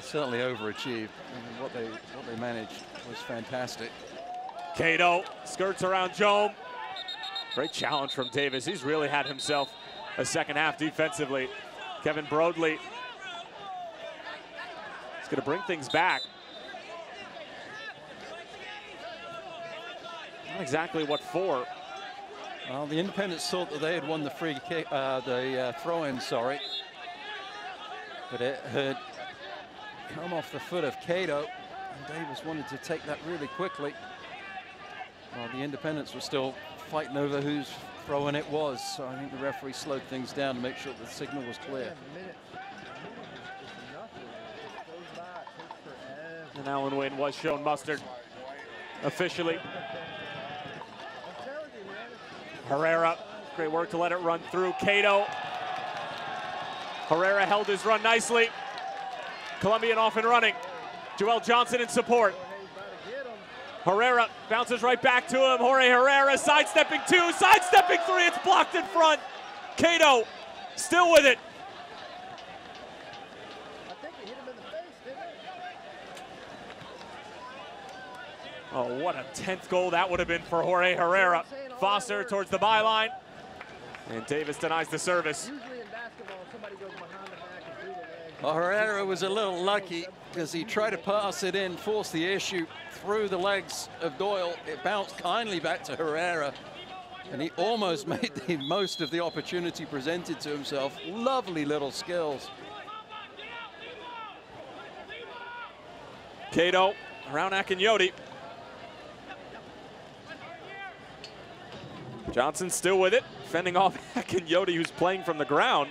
certainly overachieved. I mean, what they managed was fantastic. Cato skirts around Jome. Great challenge from Davis. He's really had himself a second half defensively. Kevin Broadley is going to bring things back. Not exactly what for. Well, the Independents thought that they had won the free kick, the throw-in, sorry. But it had come off the foot of Cato, and Davis wanted to take that really quickly. While the Independents were still fighting over whose throw-in it was. So I think the referee slowed things down to make sure the signal was clear. And Allen Wynn was shown mustard officially. Herrera, great work to let it run through. Cato. Herrera held his run nicely. Colombian off and running. Joel Johnson in support. Herrera bounces right back to him. Jorge Herrera sidestepping 2, sidestepping 3. It's blocked in front. Cato still with it. Oh, what a 10th goal that would have been for Jorge Herrera. Foster towards the byline. And Davis denies the service. Well, Herrera was a little lucky because he tried to pass it in, force the issue through the legs of Doyle. It bounced kindly back to Herrera, and he almost made the most of the opportunity presented to himself. Lovely little skills. Cato around Akinyoti. Johnson still with it, fending off Akinyoti, who's playing from the ground.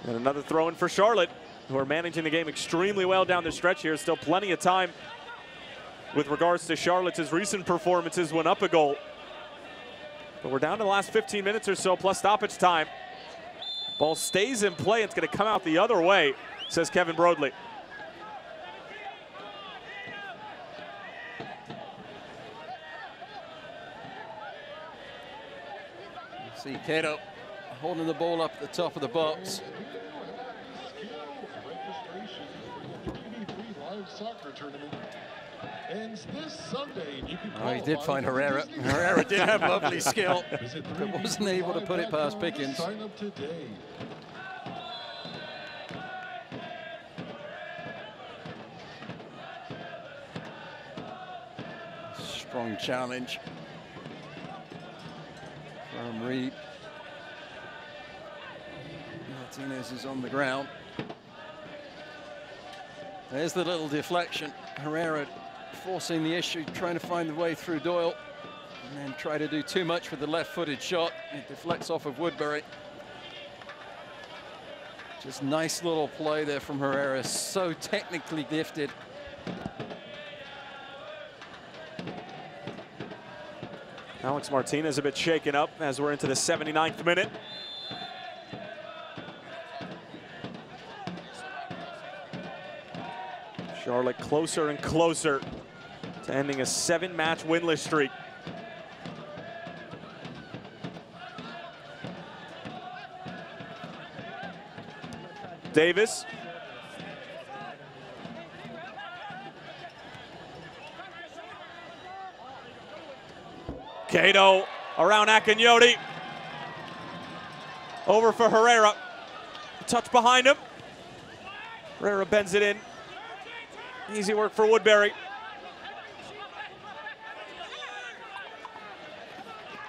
And another throw in for Charlotte, who are managing the game extremely well down the stretch here. Still plenty of time with regards to Charlotte's recent performances when up a goal. But we're down to the last 15 minutes or so, plus stoppage time. Ball stays in play. It's going to come out the other way, says Kevin Broadley. See Cato holding the ball up at the top of the box. Soccer tournament ends this Sunday. You can Oh, he did find Herrera. Herrera did have lovely skill, but wasn't able to put it past Pickens. Sign up today. Strong challenge from Reed. Martinez is on the ground. There's the little deflection. Herrera forcing the issue, trying to find the way through Doyle, and then try to do too much with the left-footed shot. It deflects off of Woodbury. Just nice little play there from Herrera, so technically gifted. Alex Martinez a bit shaken up as we're into the 79th minute. Charlotte closer and closer to ending a 7-match winless streak. Davis. Cato around Akinyoti. Over for Herrera. Touch behind him. Herrera bends it in. Easy work for Woodbury.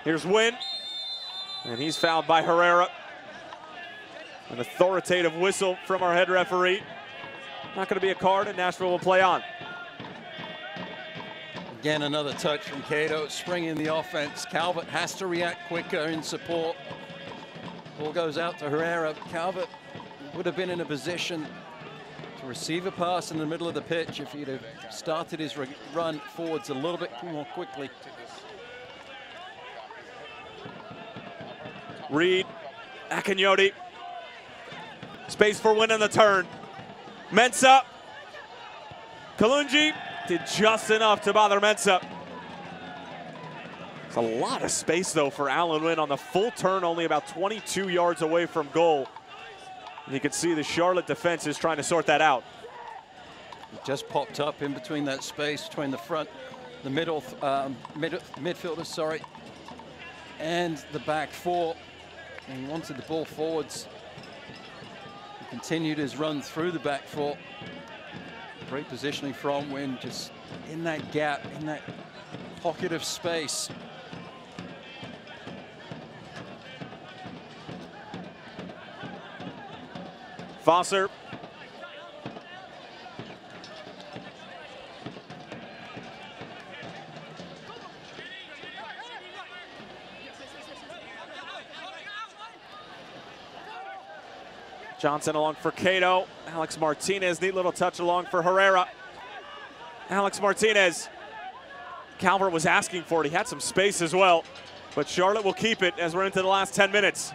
Here's Wynn. And he's fouled by Herrera. An authoritative whistle from our head referee. Not going to be a card, and Nashville will play on. Again, another touch from Cato, springing the offense. Talbot has to react quicker in support. Ball goes out to Herrera. Talbot would have been in a position to receive a pass in the middle of the pitch if he'd have started his run forwards a little bit more quickly. Reed, Akinyoti. Space for Wynn on the turn. Mensah. Kalungi did just enough to bother Mensah. It's a lot of space, though, for Alan Wynn on the full turn, only about 22 yards away from goal. And you can see the Charlotte defense is trying to sort that out. It just popped up in between that space between the front, the middle, midfielders, sorry, and the back four. And he wanted the ball forwards. He continued his run through the back four. Great positioning from Wynn, just in that gap, in that pocket of space. Foster. Johnson along for Cato. Alex Martinez, neat little touch along for Herrera. Alex Martinez. Talbert was asking for it. He had some space as well, but Charlotte will keep it as we're into the last 10 minutes.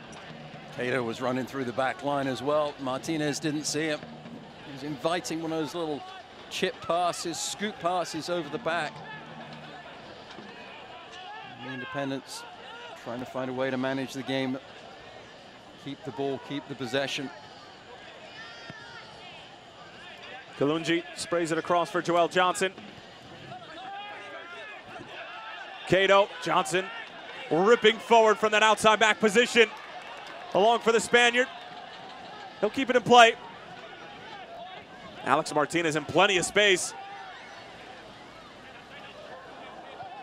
Cato was running through the back line as well. Martinez didn't see him. He was inviting one of those little chip passes, scoop passes over the back. And the Independents trying to find a way to manage the game. Keep the ball, keep the possession. Kalungi sprays it across for Joel Johnson. Cato, Johnson ripping forward from that outside back position. Along for the Spaniard. He'll keep it in play. Alex Martinez in plenty of space.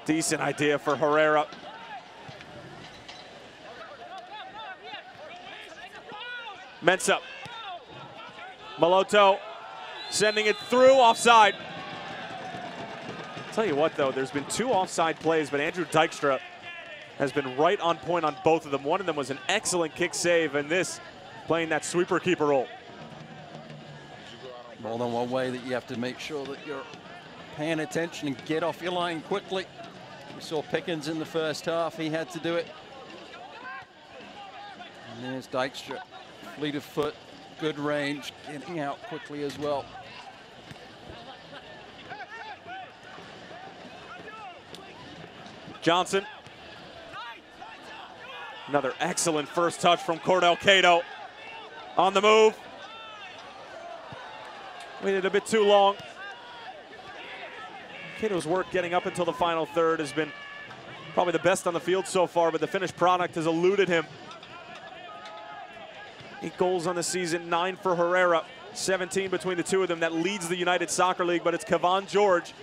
Decent idea for Herrera. Mensah. Maloto sending it through, offside. Tell you what though, there's been 2 offside plays, but Andrew Dykstra has been right on point on both of them. One of them was an excellent kick save, and this playing that sweeper keeper role. More than one way that you have to make sure that you're paying attention and get off your line quickly. We saw Pickens in the first half, he had to do it. And there's Dykstra, fleet of foot, good range, getting out quickly as well. Johnson. Another excellent first touch from Cordell Cato. On the move. Waited a bit too long. Cato's work getting up until the final third has been probably the best on the field so far, but the finished product has eluded him. 8 goals on the season, 9 for Herrera, 17 between the two of them. That leads the United Soccer League, but it's Kevon George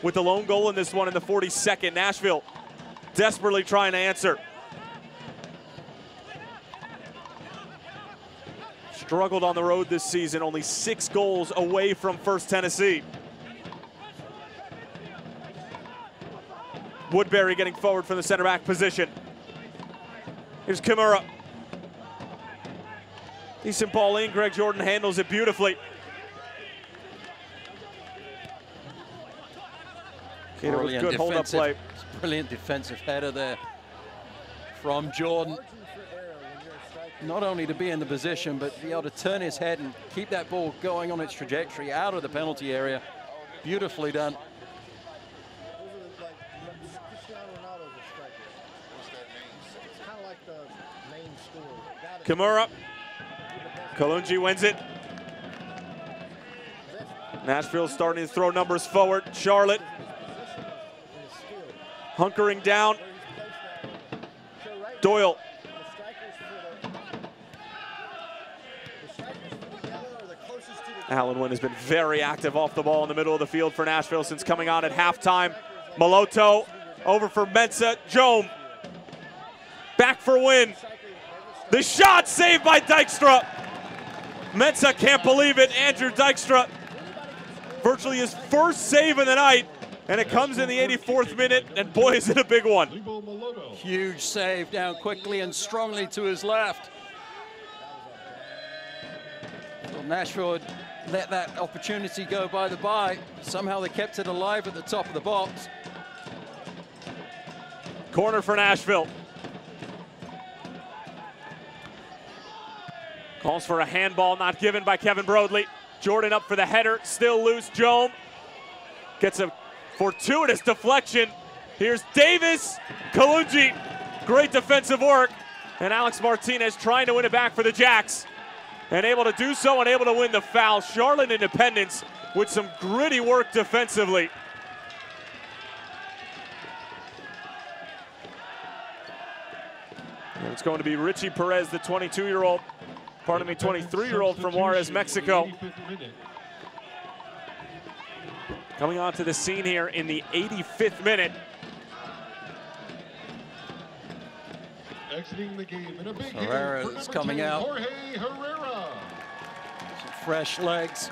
with the lone goal in this one in the 42nd. Nashville desperately trying to answer. Struggled on the road this season, only 6 goals away from First Tennessee. Woodbury getting forward from the center back position. Here's Kimura. Decent ball in, Greg Jordan handles it beautifully. Cato with good hold-up play. Brilliant defensive header there from Jordan. Not only to be in the position, but be able to turn his head and keep that ball going on its trajectory out of the penalty area. Beautifully done. Kimura. Kalungi wins it. Nashville starting to throw numbers forward. Charlotte hunkering down. Doyle. Alan Wynn has been very active off the ball in the middle of the field for Nashville since coming on at halftime. Maloto over for Mensah. Jome back for Wynn. The shot saved by Dykstra. Mensah can't believe it. Andrew Dykstra, virtually his first save of the night, and it comes in the 84th minute, and boy, is it a big one. Huge save down quickly and strongly to his left. Well, Nashville had let that opportunity go by the by. Somehow they kept it alive at the top of the box. Corner for Nashville. Calls for a handball not given by Kevin Broadley. Jordan up for the header, still loose. Jome gets a fortuitous deflection. Here's Davis. Kalungi, great defensive work. And Alex Martinez trying to win it back for the Jacks. And able to do so and able to win the foul. Charlotte Independents with some gritty work defensively. And it's going to be Ritchie Perez, the 22-year-old. 23-year-old from Juarez, Mexico. Coming onto the scene here in the 85th minute. Exiting the game in a big Herrera is coming out. Jorge Herrera. Some fresh legs.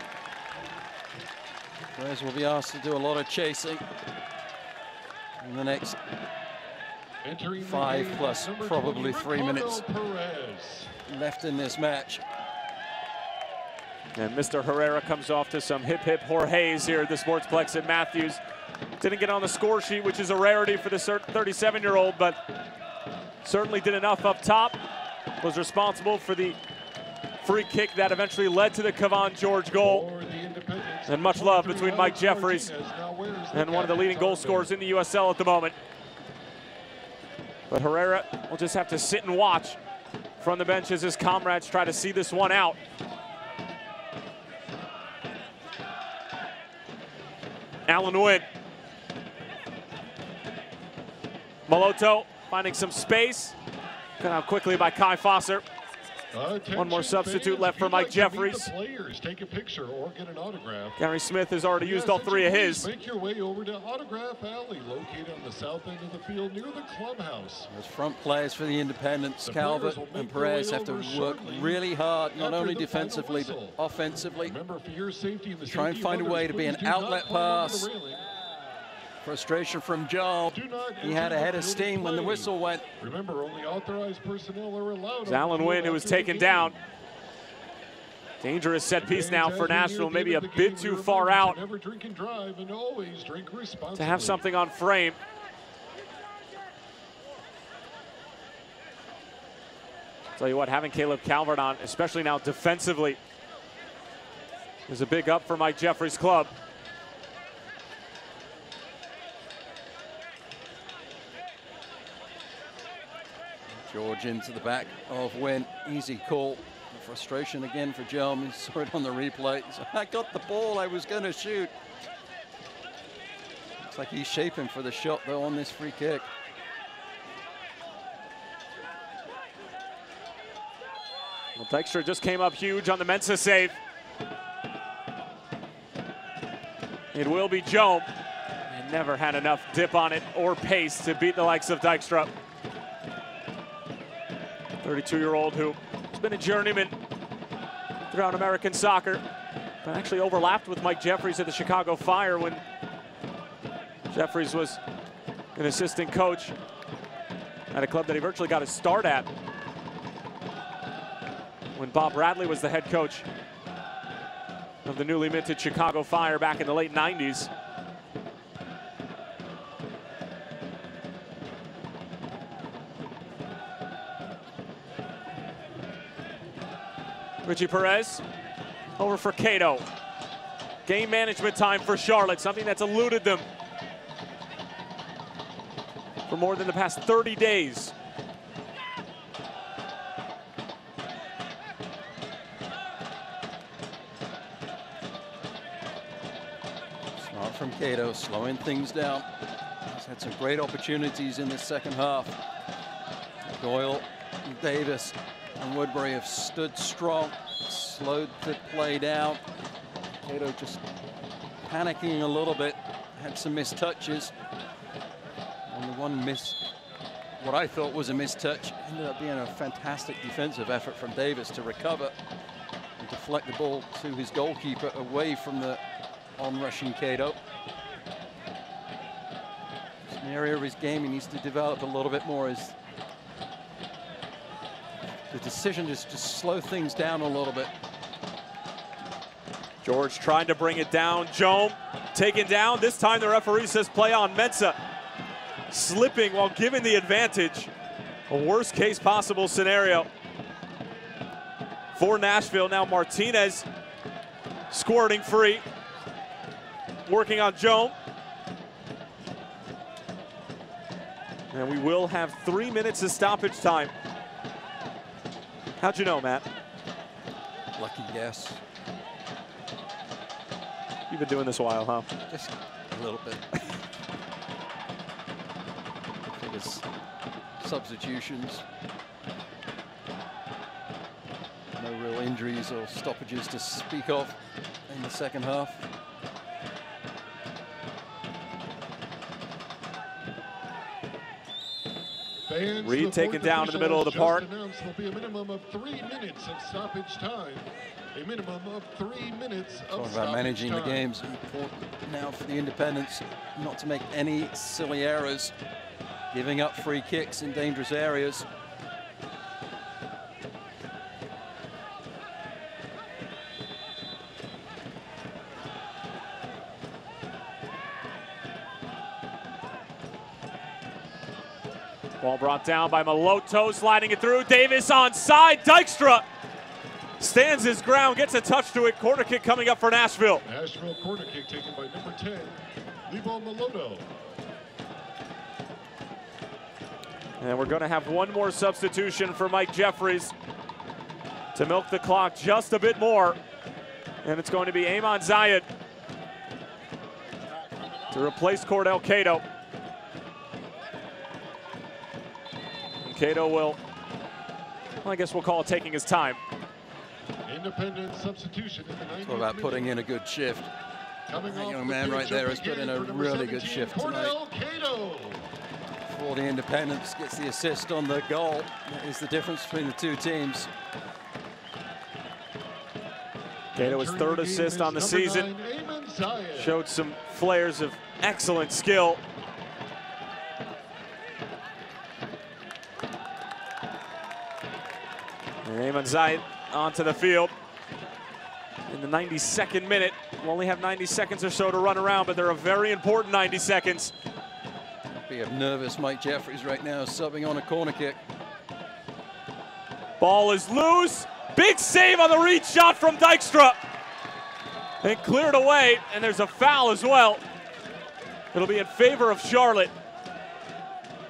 Perez will be asked to do a lot of chasing in the next 5 plus probably 3 minutes left in this match. And Mr. Herrera comes off to some hip hip Jorge's here at the Sportsplex at Matthews. Didn't get on the score sheet, which is a rarity for the 37-year-old, but certainly did enough up top. Was responsible for the free kick that eventually led to the Kevon George goal. And much love between Mike Jeffries and one of the leading goal scorers in the USL at the moment. But Herrera will just have to sit and watch from the bench as his comrades try to see this one out. Alan Wynn. Moloto finding some space. Cut out quickly by Kai Fosser. One more substitute left for Mike Jeffries. Take a picture or get an autograph. Gary Smith has already used all three of his. Make your way over to Autograph Alley, located on the south end of the field near the clubhouse. Those front players for the Independents, Talbert and Perez, have to work really hard, not only defensively but offensively. Remember, for your safety and the Try and find a way to be an outlet pass. Frustration from Joel. He had a head of steam when the whistle went. Remember, only authorized personnel are allowed. It's Alan Wynn who was taken down. Dangerous set piece now for Nashville, maybe a bit too far out to have something on frame. Tell you what, having Caleb Calvert on, especially now defensively, is a big up for Mike Jeffries' club. George into the back of Wynn. Easy call. Frustration again for Jelm. He saw it on the replay. So I got the ball I was going to shoot. Looks like he's shaping for the shot, though, on this free kick. Well, Dykstra just came up huge on the Mensah save. It will be Joam. He never had enough dip on it or pace to beat the likes of Dykstra. 32-year-old who has been a journeyman throughout American soccer, but actually overlapped with Mike Jeffries at the Chicago Fire when Jeffries was an assistant coach at a club that he virtually got his start at when Bob Bradley was the head coach of the newly minted Chicago Fire back in the late 90s. Ritchie Perez over for Cato. Game management time for Charlotte, something that's eluded them for more than the past 30 days. Smart from Cato, slowing things down. He's had some great opportunities in the second half. Doyle, Davis, and Woodbury have stood strong, slowed the play down. Cato just panicking a little bit, had some missed touches. And the one miss, what I thought was a missed touch, ended up being a fantastic defensive effort from Davis to recover and deflect the ball to his goalkeeper away from the on-rushing Cato. It's an area of his game he needs to develop a little bit more, is the decision is to slow things down a little bit. George trying to bring it down. Joam taken down. This time the referee says play on. Mensah slipping while given the advantage. A worst case possible scenario for Nashville. Now Martinez squirting free. Working on Joam. And we will have 3 minutes of stoppage time. How'd you know, Matt? Lucky guess. You've been doing this a while, huh? Just a little bit. I think it's substitutions. No real injuries or stoppages to speak of in the second half. Reed taken down in the middle of the park. There'll be a minimum of 3 minutes of stoppage time. A minimum of 3 minutes of Talking about managing the games. Important now for the Independents not to make any silly errors, giving up free kicks in dangerous areas. Ball brought down by Maloto, sliding it through. Davis onside. Dykstra stands his ground, gets a touch to it. Corner kick coming up for Nashville. Nashville corner kick taken by number 10, Lebo Maloto. And we're going to have one more substitution for Mike Jeffries to milk the clock just a bit more. And it's going to be Amon Zayed to replace Cordell Cato. And Cato will, well, I guess we'll call it taking his time. Independent substitution in the 90th Talk about putting in a good shift. That young man right there has put in a really good shift tonight. For the Independents, gets the assist on the goal. That is the difference between the two teams. Cato, his third assist on the season. Showed some flares of excellent skill. And Amon Zayed onto the field in the 92nd minute. We'll only have 90 seconds or so to run around, but they're a very important 90 seconds. Be a nervous Mike Jeffries right now, subbing on a corner kick. Ball is loose. Big save on the reach shot from Dykstra. And cleared away, and there's a foul as well. It'll be in favor of Charlotte.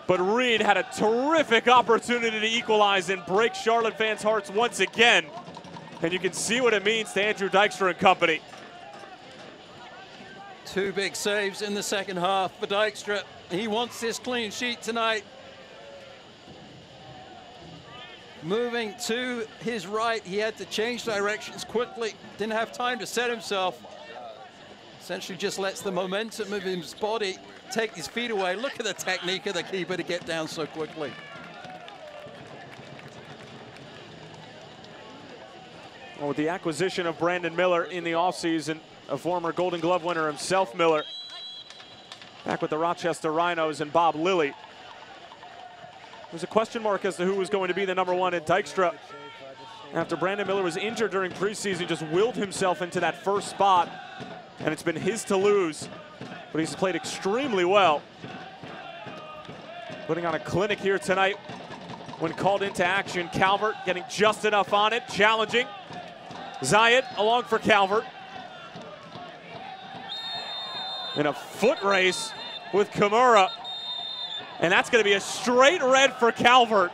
But Reed had a terrific opportunity to equalize and break Charlotte fans' hearts once again. And you can see what it means to Andrew Dykstra and company. Two big saves in the second half for Dykstra. He wants this clean sheet tonight. Moving to his right, he had to change directions quickly. Didn't have time to set himself. Essentially just lets the momentum of his body take his feet away. Look at the technique of the keeper to get down so quickly. Well, with the acquisition of Brandon Miller in the offseason, a former Golden Glove winner himself, Miller, back with the Rochester Rhinos and Bob Lilly. There's a question mark as to who was going to be the number one, and Dykstra, after Brandon Miller was injured during preseason, just willed himself into that first spot, and it's been his to lose, but he's played extremely well. Putting on a clinic here tonight when called into action. Calvert getting just enough on it, challenging. Zayed along for Calvert. In a foot race with Kimura. And that's going to be a straight red for Calvert.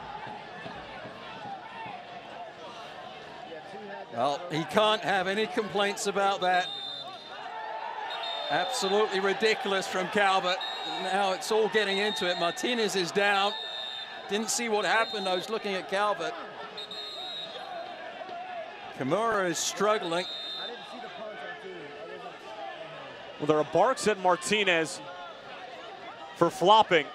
Well, he can't have any complaints about that. Absolutely ridiculous from Calvert. Now it's all getting into it. Martinez is down. Didn't see what happened. I was looking at Calvert. Kimura is struggling. Well, there are barks at Martinez for flopping.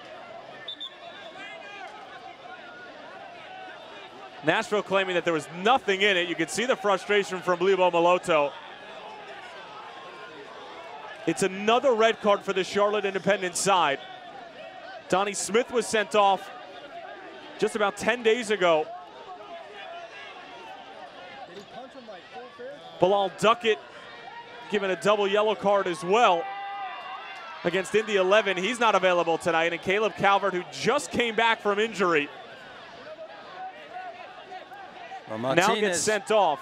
Nashville claiming that there was nothing in it. You can see the frustration from Lebo Maloto. It's another red card for the Charlotte Independent side. Donnie Smith was sent off just about 10 days ago. Bilal Duckett given a double yellow card as well against Indy 11. He's not available tonight. And Caleb Calvert, who just came back from injury, well, now gets sent off.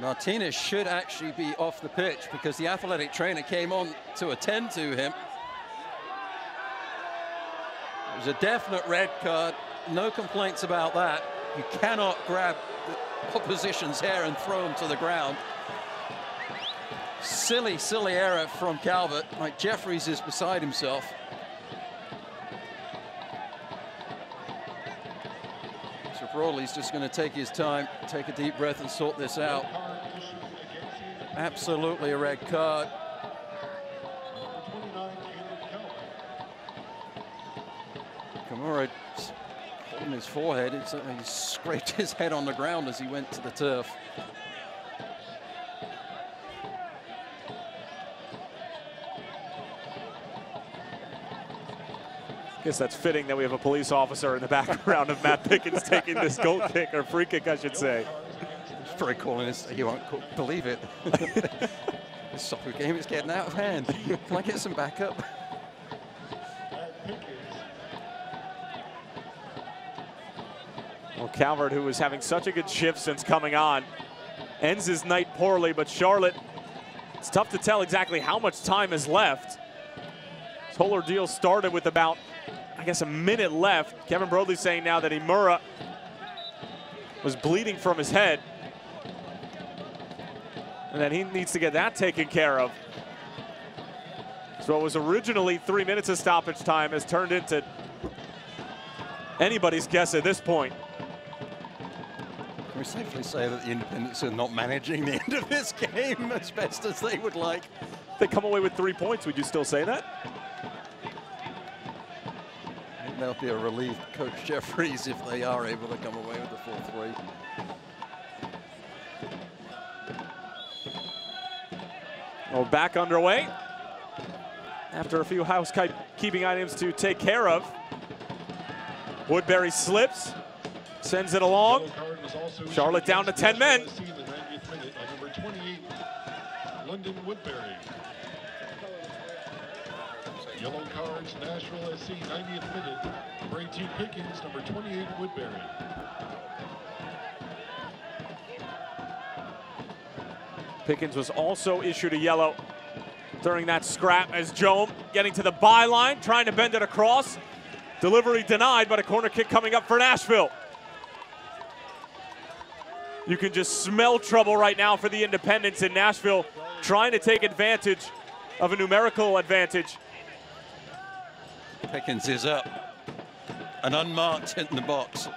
Martinez should actually be off the pitch because the athletic trainer came on to attend to him. It was a definite red card. No complaints about that. You cannot grab the opposition's hair and throw him to the ground. Silly, silly error from Calvert. Mike Jeffries is beside himself. So Broadley's just going to take his time, take a deep breath and sort this out. Absolutely a red card. Kimura holding his forehead. He scraped his head on the ground as he went to the turf. I guess that's fitting that we have a police officer in the background of Matt Pickens taking this goal kick, or free kick, I should say. It's very cool, and you won't believe it. This soccer game is getting out of hand. Can I get some backup? Well, Talbert, who was having such a good shift since coming on, ends his night poorly, but Charlotte, it's tough to tell exactly how much time is left. This whole ordeal started with about, I guess, a minute left. Kevin Brodley saying now that Imura was bleeding from his head, and that he needs to get that taken care of. So what was originally 3 minutes of stoppage time has turned into anybody's guess at this point. Can we safely say that the Independents are not managing the end of this game as best as they would like? If they come away with 3 points, would you still say that? I think that'll be a relief, Coach Jeffries, if they are able to come away with the full 3. Well, back underway after a few housekeeping items to take care of. Woodbury slips, sends it along. Charlotte down to 10 men. Number 28, London Woodbury. Yellow cards, Nashville SC, 90th minute. Number 18, Pickens, number 28, Woodbury. Pickens was also issued a yellow during that scrap as Joam getting to the byline, trying to bend it across. Delivery denied, but a corner kick coming up for Nashville. You can just smell trouble right now for the Independents in Nashville, trying to take advantage of a numerical advantage. Pickens is up. An unmarked hit in the box.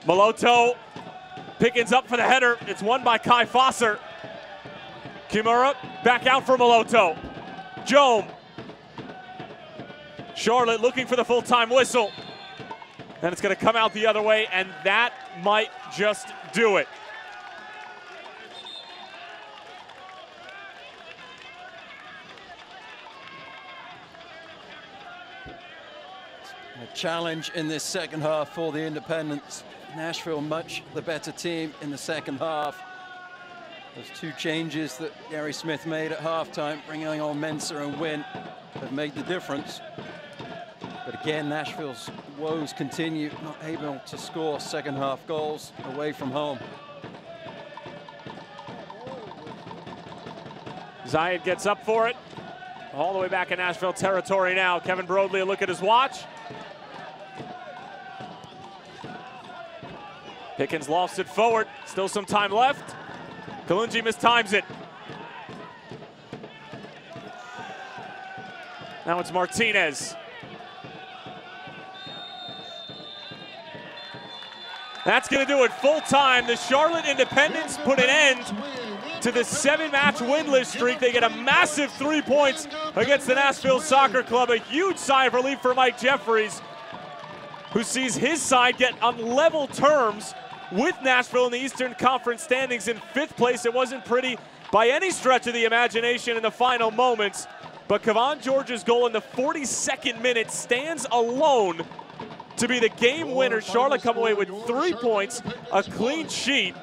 Moloto, Pickens up for the header. It's won by Kai Fosser. Kimura back out for Moloto. Joam. Charlotte looking for the full-time whistle. And it's going to come out the other way, and that might just do it. A challenge in this second half for the Independents. Nashville much the better team in the second half. Those 2 changes that Gary Smith made at halftime, bringing on Mensah and Wynn, have made the difference. But again, Nashville's woes continue, not able to score second half goals away from home. Zayed gets up for it. All the way back in Nashville territory now. Kevin Brodley, a look at his watch. Pickens lofts it forward. Still some time left. Kalungi mistimes it. Now it's Martinez. That's going to do it full time. The Charlotte Independents put an end to the 7-match winless streak. They get a massive 3 points against the Nashville Soccer Club. A huge sigh of relief for Mike Jeffries, who sees his side get on level terms with Nashville in the Eastern Conference standings in 5th place. It wasn't pretty by any stretch of the imagination in the final moments, but Kevon George's goal in the 42nd minute stands alone to be the game winner. Charlotte come away with 3 points, a clean sheet.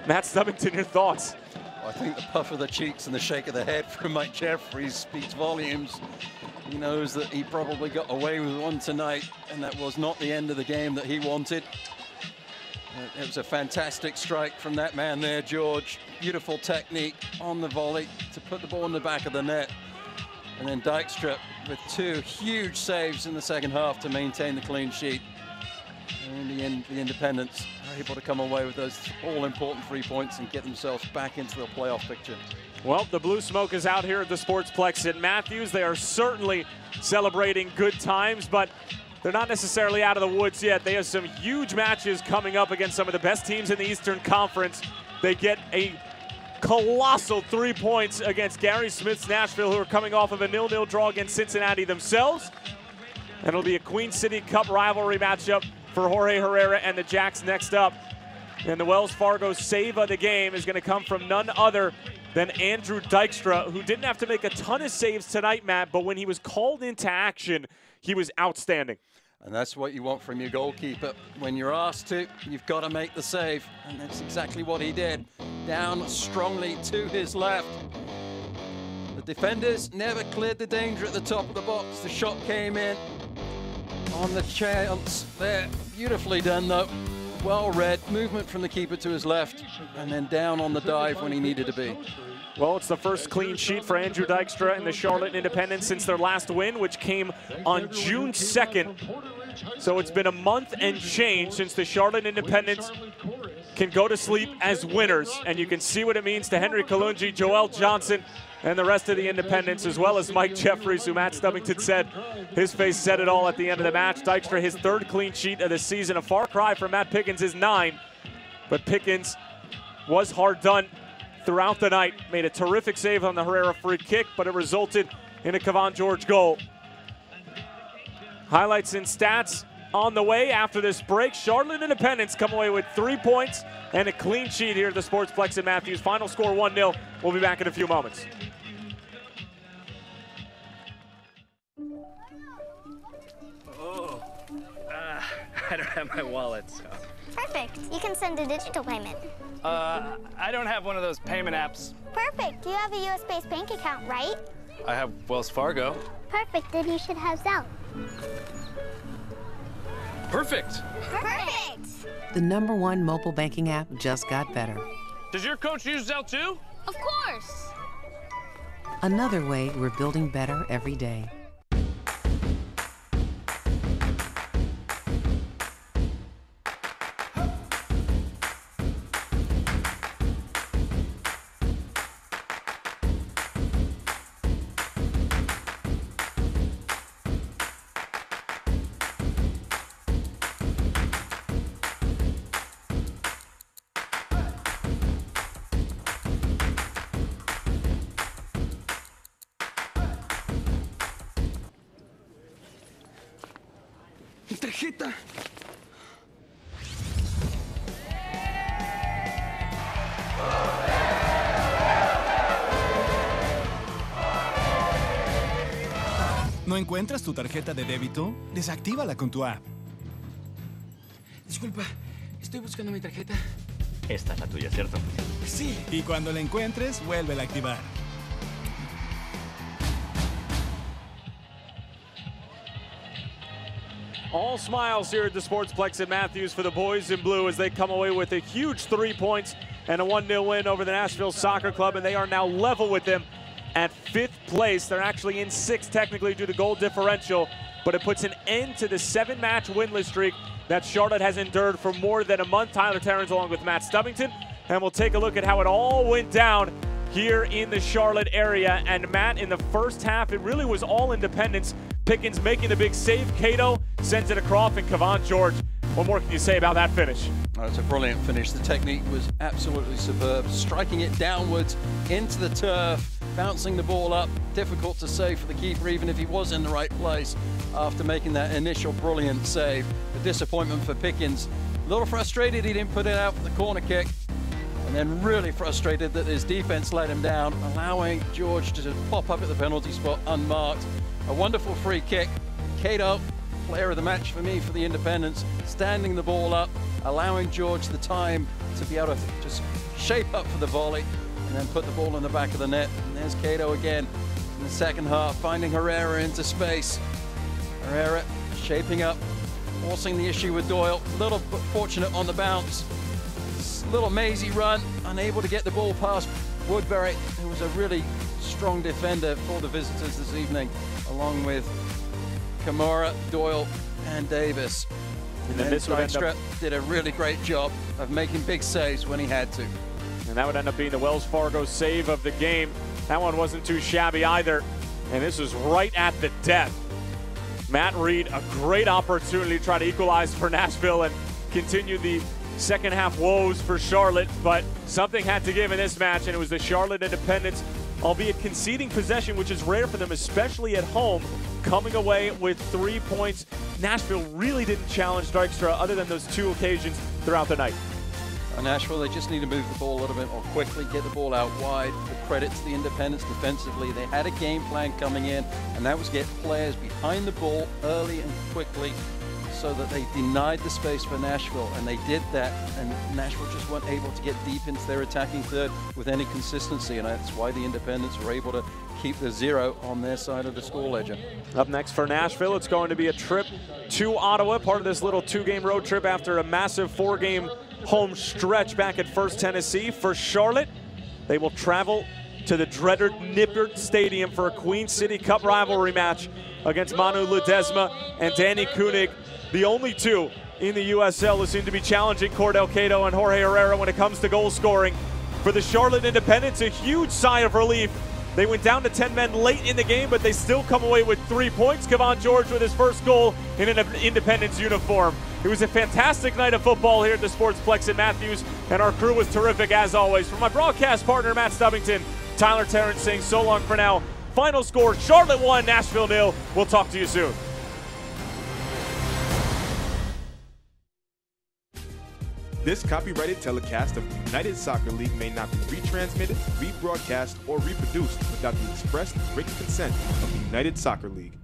Matt Stubbington, your thoughts? I think the puff of the cheeks and the shake of the head from Mike Jeffries speaks volumes. He knows that he probably got away with one tonight, and that was not the end of the game that he wanted. It was a fantastic strike from that man there, George. Beautiful technique on the volley to put the ball in the back of the net. And then Dykstra with 2 huge saves in the second half to maintain the clean sheet. And in the end, the Independents are able to come away with those all-important 3 points and get themselves back into the playoff picture. Well, the blue smoke is out here at the Sportsplex at Matthews. They are certainly celebrating good times, but they're not necessarily out of the woods yet. They have some huge matches coming up against some of the best teams in the Eastern Conference. They get a colossal 3 points against Gary Smith's Nashville, who are coming off of a 0-0 draw against Cincinnati themselves. And it'll be a Queen City Cup rivalry matchup for Jorge Herrera and the Jacks next up. And the Wells Fargo save of the game is going to come from none other than Andrew Dykstra, who didn't have to make a ton of saves tonight, Matt, but when he was called into action, he was outstanding. And that's what you want from your goalkeeper. When you're asked to, you've got to make the save. And that's exactly what he did. Down strongly to his left. The defenders never cleared the danger at the top of the box. The shot came in on the chance there. Beautifully done though. Well read. Movement from the keeper to his left and then down on the dive when he needed to be. Well, it's the first clean sheet for Andrew Dykstra and the Charlotte Independents since their last win, which came on June 2nd. So it's been a month and change since the Charlotte Independents can go to sleep as winners. And you can see what it means to Henry Kalungi, Joel Johnson, and the rest of the Independents, as well as Mike Jeffries, who Matt Stubbington said his face said it all at the end of the match. Dykstra, his 3rd clean sheet of the season. A far cry from Matt Pickens' 9, but Pickens was hard done throughout the night. Made a terrific save on the Herrera free kick, but it resulted in a Kavan George goal. Highlights and stats on the way after this break. Charlotte Independents come away with 3 points and a clean sheet here at the Sportsplex at Matthews. Final score 1-0. We'll be back in a few moments. I don't have my wallet, so. Perfect. You can send a digital payment. I don't have one of those payment apps. Perfect. You have a US-based bank account, right? I have Wells Fargo. Perfect. Then you should have Zelle. Perfect. Perfect. The #1 mobile banking app just got better. Does your coach use Zelle too? Of course. Another way we're building better every day. Tarjeta. ¿No encuentras tu tarjeta de débito? Desactívala con tu app. Disculpa, estoy buscando mi tarjeta. Esta es la tuya, ¿cierto? Sí. Y cuando la encuentres, vuélvela a activar. All smiles here at the Sportsplex at Matthews for the boys in blue as they come away with a huge 3 points and a 1-0 win over the Nashville Soccer Club, and they are now level with them at 5th place. They're actually in 6th technically due to goal differential, but it puts an end to the 7-match winless streak that Charlotte has endured for more than a month. Tyler Terrence along with Matt Stubbington, and we'll take a look at how it all went down here in the Charlotte area. And Matt, in the first half, it really was all Independents. Pickens making the big save. Cato sends it across, and Kavan George. What more can you say about that finish? Oh, it's a brilliant finish. The technique was absolutely superb. Striking it downwards into the turf, bouncing the ball up. Difficult to save for the keeper, even if he was in the right place after making that initial brilliant save. The disappointment for Pickens. A little frustrated he didn't put it out for the corner kick. And then really frustrated that his defense let him down, allowing George to just pop up at the penalty spot unmarked. A wonderful free kick. Cato, player of the match for me for the Independents, standing the ball up, allowing George the time to be able to just shape up for the volley and then put the ball in the back of the net. And there's Cato again in the second half, finding Herrera into space. Herrera shaping up, forcing the issue with Doyle. A little fortunate on the bounce. Little mazy run, unable to get the ball past Woodbury, who was a really strong defender for the visitors this evening, along with Kamara, Doyle, and Davis. And then Dykstra did a really great job of making big saves when he had to. And that would end up being the Wells Fargo save of the game. That one wasn't too shabby either. And this was right at the death. Matt Reed, a great opportunity to try to equalize for Nashville and continue the second half woes for Charlotte, but something had to give in this match, and it was the Charlotte Independents, albeit conceding possession, which is rare for them, especially at home, coming away with 3 points. Nashville really didn't challenge Dykstra other than those 2 occasions throughout the night. Nashville, they just need to move the ball a little bit more quickly, get the ball out wide. The credit to the Independents defensively. They had a game plan coming in, and that was get players behind the ball early and quickly so that they denied the space for Nashville, and they did that, and Nashville just weren't able to get deep into their attacking third with any consistency, and that's why the Independents were able to keep the 0 on their side of the score ledger. Up next for Nashville, it's going to be a trip to Ottawa, part of this little 2-game road trip after a massive 4-game home stretch back at First Tennessee. For Charlotte, they will travel to the dreaded Nippert Stadium for a Queen City Cup rivalry match against Manu Ledesma and Danny Koenig, the only two in the USL who seem to be challenging Cordell Cato and Jorge Herrera when it comes to goal scoring. For the Charlotte Independents, a huge sigh of relief. They went down to 10 men late in the game, but they still come away with 3 points. Kevon George with his first goal in an Independence uniform. It was a fantastic night of football here at the Sportsplex at Matthews, and our crew was terrific as always. For my broadcast partner, Matt Stubbington, Tyler Terrence saying so long for now. Final score, Charlotte 1, Nashville 0. We'll talk to you soon. This copyrighted telecast of the United Soccer League may not be retransmitted, rebroadcast, or reproduced without the express written consent of the United Soccer League.